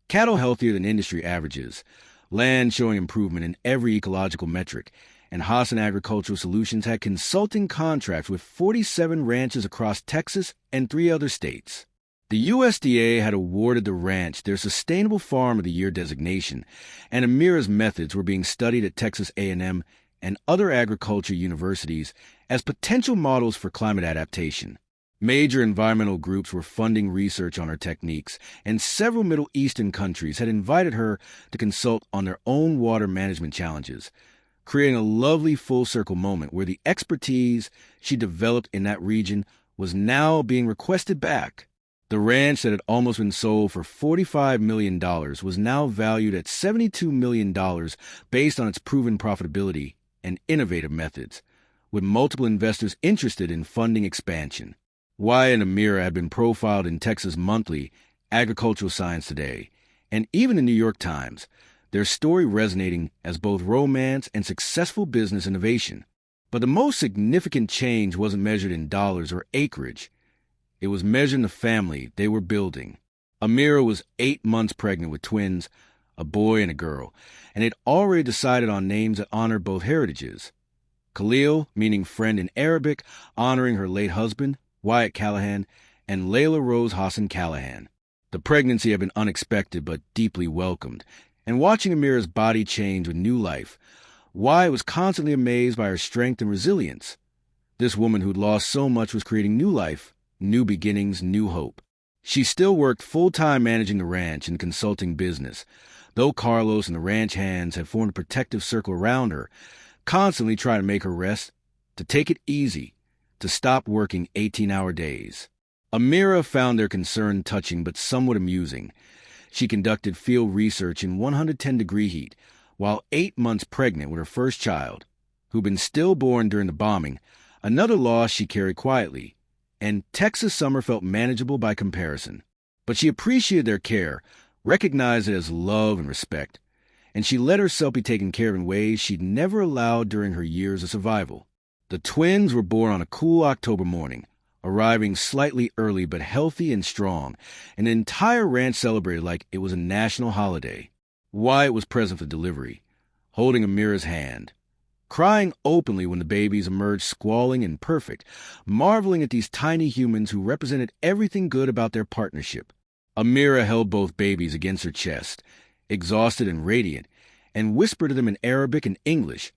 Cattle healthier than industry averages, land showing improvement in every ecological metric, and Hassan Agricultural Solutions had consulting contracts with 47 ranches across Texas and 3 other states. The USDA had awarded the ranch their Sustainable Farm of the Year designation, and Amira's methods were being studied at Texas A&M and other agriculture universities as potential models for climate adaptation. Major environmental groups were funding research on her techniques, and several Middle Eastern countries had invited her to consult on their own water management challenges, creating a lovely full-circle moment where the expertise she developed in that region was now being requested back. The ranch that had almost been sold for $45 million was now valued at $72 million based on its proven profitability and innovative methods, with multiple investors interested in funding expansion. Wyatt and Amira had been profiled in Texas Monthly, Agricultural Science Today, and even the New York Times, their story resonating as both romance and successful business innovation. But the most significant change wasn't measured in dollars or acreage. It was measured in the family they were building. Amira was 8 months pregnant with twins, a boy and a girl, and had already decided on names that honored both heritages. Khalil, meaning friend in Arabic, honoring her late husband, Wyatt Callahan, and Layla Rose Hassan Callahan. The pregnancy had been unexpected but deeply welcomed, and watching Amira's body change with new life, Wyatt was constantly amazed by her strength and resilience. This woman who'd lost so much was creating new life, new beginnings, new hope. She still worked full-time managing the ranch and consulting business, though Carlos and the ranch hands had formed a protective circle around her, constantly trying to make her rest, to take it easy, to stop working 18-hour days. Amira found their concern touching but somewhat amusing. She conducted field research in 110-degree heat, while 8 months pregnant with her first child, who'd been stillborn during the bombing, another loss she carried quietly, and Texas summer felt manageable by comparison. But she appreciated their care, recognized it as love and respect, and she let herself be taken care of in ways she'd never allowed during her years of survival. The twins were born on a cool October morning, arriving slightly early but healthy and strong, and the entire ranch celebrated like it was a national holiday. Wyatt was present for delivery, holding Amira's hand, crying openly when the babies emerged squalling and perfect, marveling at these tiny humans who represented everything good about their partnership. Amira held both babies against her chest, exhausted and radiant, and whispered to them in Arabic and English,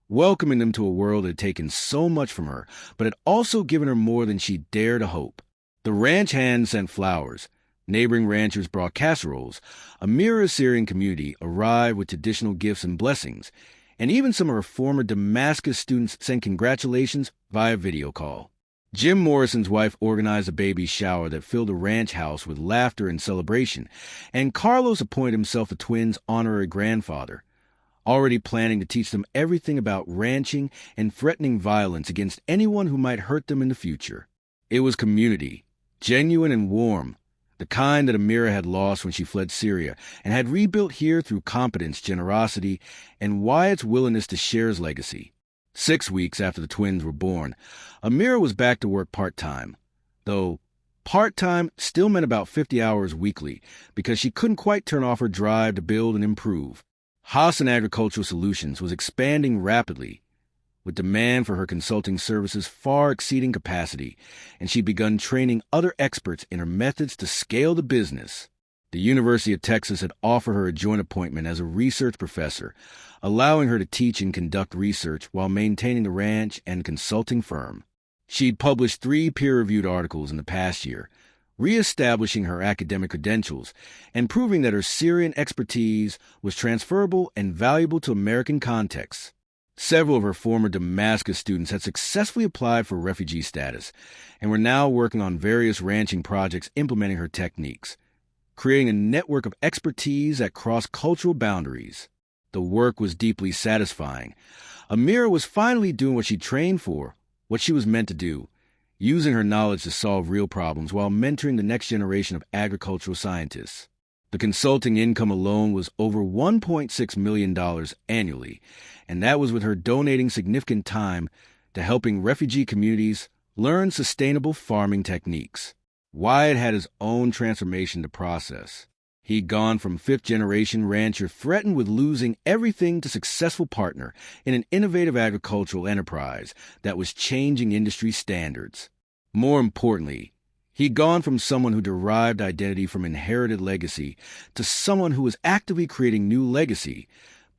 welcoming them to a world that had taken so much from her, but had also given her more than she dared to hope. The ranch hands sent flowers. Neighboring ranchers brought casseroles. Amira's Syrian community arrived with traditional gifts and blessings, and even some of her former Damascus students sent congratulations via video call. Jim Morrison's wife organized a baby shower that filled a ranch house with laughter and celebration, and Carlos appointed himself the twins' honorary grandfather, already planning to teach them everything about ranching and threatening violence against anyone who might hurt them in the future. It was community, genuine and warm, the kind that Amira had lost when she fled Syria and had rebuilt here through competence, generosity, and Wyatt's willingness to share his legacy. 6 weeks after the twins were born, Amira was back to work part-time, though part-time still meant about 50 hours weekly because she couldn't quite turn off her drive to build and improve. Hassan Agricultural Solutions was expanding rapidly, with demand for her consulting services far exceeding capacity, and she'd begun training other experts in her methods to scale the business. The University of Texas had offered her a joint appointment as a research professor, allowing her to teach and conduct research while maintaining the ranch and consulting firm. She'd published 3 peer-reviewed articles in the past year, reestablishing her academic credentials and proving that her Syrian expertise was transferable and valuable to American contexts. Several of her former Damascus students had successfully applied for refugee status and were now working on various ranching projects implementing her techniques, creating a network of expertise that crossed cultural boundaries. The work was deeply satisfying. Amira was finally doing what she trained for, what she was meant to do, using her knowledge to solve real problems while mentoring the next generation of agricultural scientists. The consulting income alone was over $1.6 million annually, and that was with her donating significant time to helping refugee communities learn sustainable farming techniques. Wyatt had his own transformation to process. He'd gone from fifth-generation rancher threatened with losing everything to successful partner in an innovative agricultural enterprise that was changing industry standards. More importantly, he'd gone from someone who derived identity from inherited legacy to someone who was actively creating new legacy,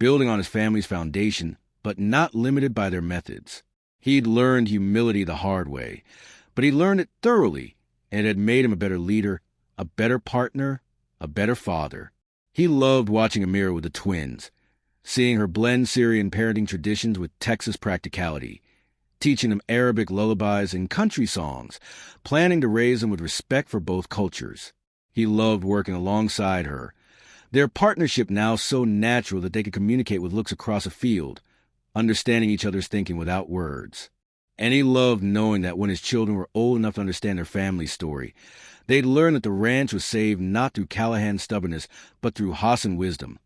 building on his family's foundation, but not limited by their methods. He'd learned humility the hard way, but he learned it thoroughly, and it had made him a better leader, a better partner, a better father. He loved watching Amira with the twins, seeing her blend Syrian parenting traditions with Texas practicality, teaching them Arabic lullabies and country songs, planning to raise them with respect for both cultures. He loved working alongside her, their partnership now so natural that they could communicate with looks across a field, understanding each other's thinking without words. And he loved knowing that when his children were old enough to understand their family's story, they'd learn that the ranch was saved not through Callahan's stubbornness, but through Hassan wisdom,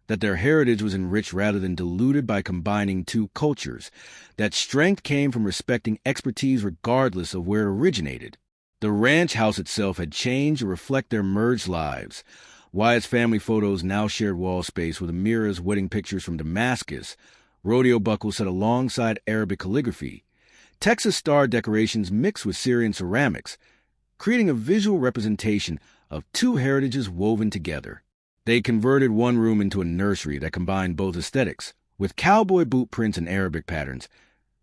that their heritage was enriched rather than diluted by combining two cultures, that strength came from respecting expertise regardless of where it originated. The ranch house itself had changed to reflect their merged lives. Wyatt's family photos now shared wall space with Amira's wedding pictures from Damascus, rodeo buckles set alongside Arabic calligraphy, Texas star decorations mixed with Syrian ceramics, creating a visual representation of two heritages woven together. They converted one room into a nursery that combined both aesthetics, with cowboy boot prints and Arabic patterns,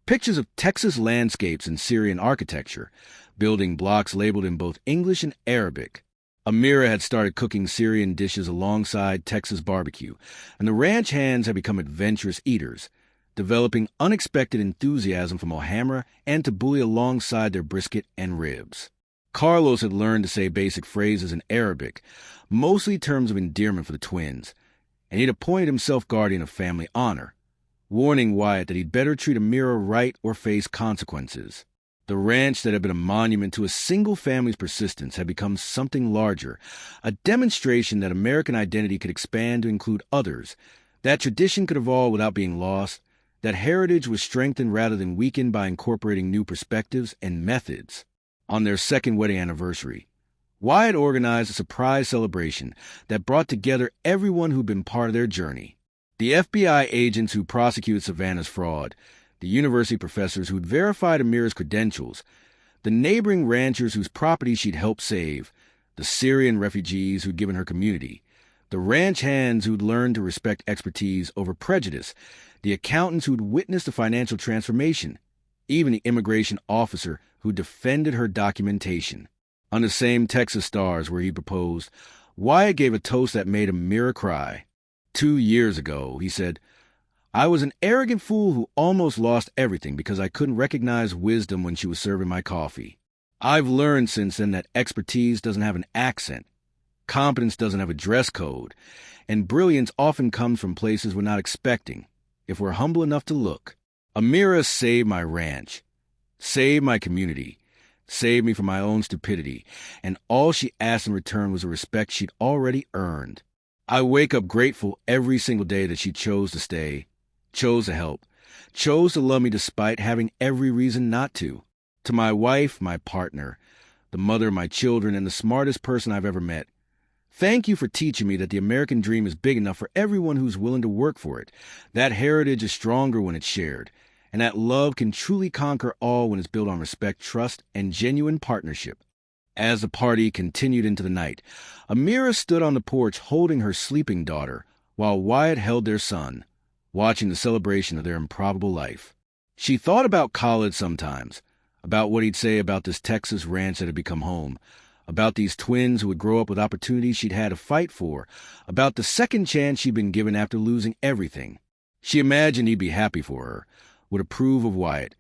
pictures of Texas landscapes and Syrian architecture, building blocks labeled in both English and Arabic. Amira had started cooking Syrian dishes alongside Texas barbecue, and the ranch hands had become adventurous eaters, developing unexpected enthusiasm for mohamra and tabbouleh alongside their brisket and ribs. Carlos had learned to say basic phrases in Arabic, mostly terms of endearment for the twins, and he'd appointed himself guardian of family honor, warning Wyatt that he'd better treat Amira right or face consequences. The ranch that had been a monument to a single family's persistence had become something larger, a demonstration that American identity could expand to include others, that tradition could evolve without being lost, that heritage was strengthened rather than weakened by incorporating new perspectives and methods. On their second wedding anniversary, Wyatt organized a surprise celebration that brought together everyone who'd been part of their journey. The FBI agents who prosecuted Savannah's fraud, the university professors who'd verified Amira's credentials, the neighboring ranchers whose property she'd helped save, the Syrian refugees who'd given her community, the ranch hands who'd learned to respect expertise over prejudice, the accountants who'd witnessed the financial transformation, even the immigration officer who defended her documentation. On the same Texas stars where he proposed, Wyatt gave a toast that made Amira cry. 2 years ago, he said, I was an arrogant fool who almost lost everything because I couldn't recognize wisdom when she was serving my coffee. I've learned since then that expertise doesn't have an accent, competence doesn't have a dress code, and brilliance often comes from places we're not expecting, if we're humble enough to look. Amira saved my ranch, saved my community, saved me from my own stupidity, and all she asked in return was a respect she'd already earned. I wake up grateful every single day that she chose to stay, chose to help, chose to love me despite having every reason not to. To my wife, my partner, the mother of my children, and the smartest person I've ever met, thank you for teaching me that the American dream is big enough for everyone who's willing to work for it, that heritage is stronger when it's shared, and that love can truly conquer all when it's built on respect, trust, and genuine partnership. As the party continued into the night, Amira stood on the porch holding her sleeping daughter, while Wyatt held their son, watching the celebration of their improbable life. She thought about college sometimes, about what he'd say about this Texas ranch that had become home, about these twins who would grow up with opportunities she'd had to fight for, about the second chance she'd been given after losing everything. She imagined he'd be happy for her, would approve of Wyatt,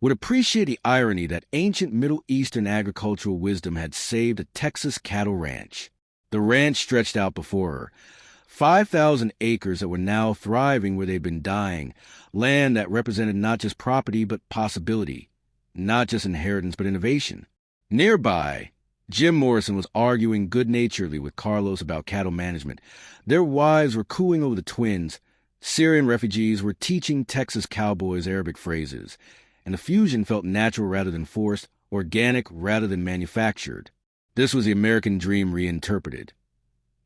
would appreciate the irony that ancient Middle Eastern agricultural wisdom had saved a Texas cattle ranch. The ranch stretched out before her, 5,000 acres that were now thriving where they'd been dying, land that represented not just property but possibility, not just inheritance but innovation. Nearby, Jim Morrison was arguing good-naturedly with Carlos about cattle management. Their wives were cooing over the twins. Syrian refugees were teaching Texas cowboys Arabic phrases, and the fusion felt natural rather than forced, organic rather than manufactured. This was the American dream reinterpreted.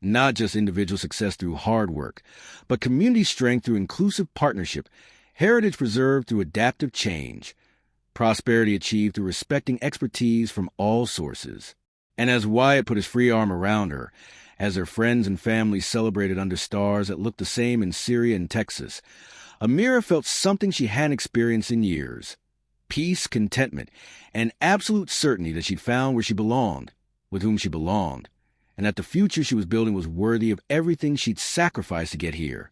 Not just individual success through hard work, but community strength through inclusive partnership, heritage preserved through adaptive change, prosperity achieved through respecting expertise from all sources. And as Wyatt put his free arm around her, as their friends and family celebrated under stars that looked the same in Syria and Texas, Amira felt something she hadn't experienced in years. Peace, contentment, and absolute certainty that she'd found where she belonged, with whom she belonged, and that the future she was building was worthy of everything she'd sacrificed to get here.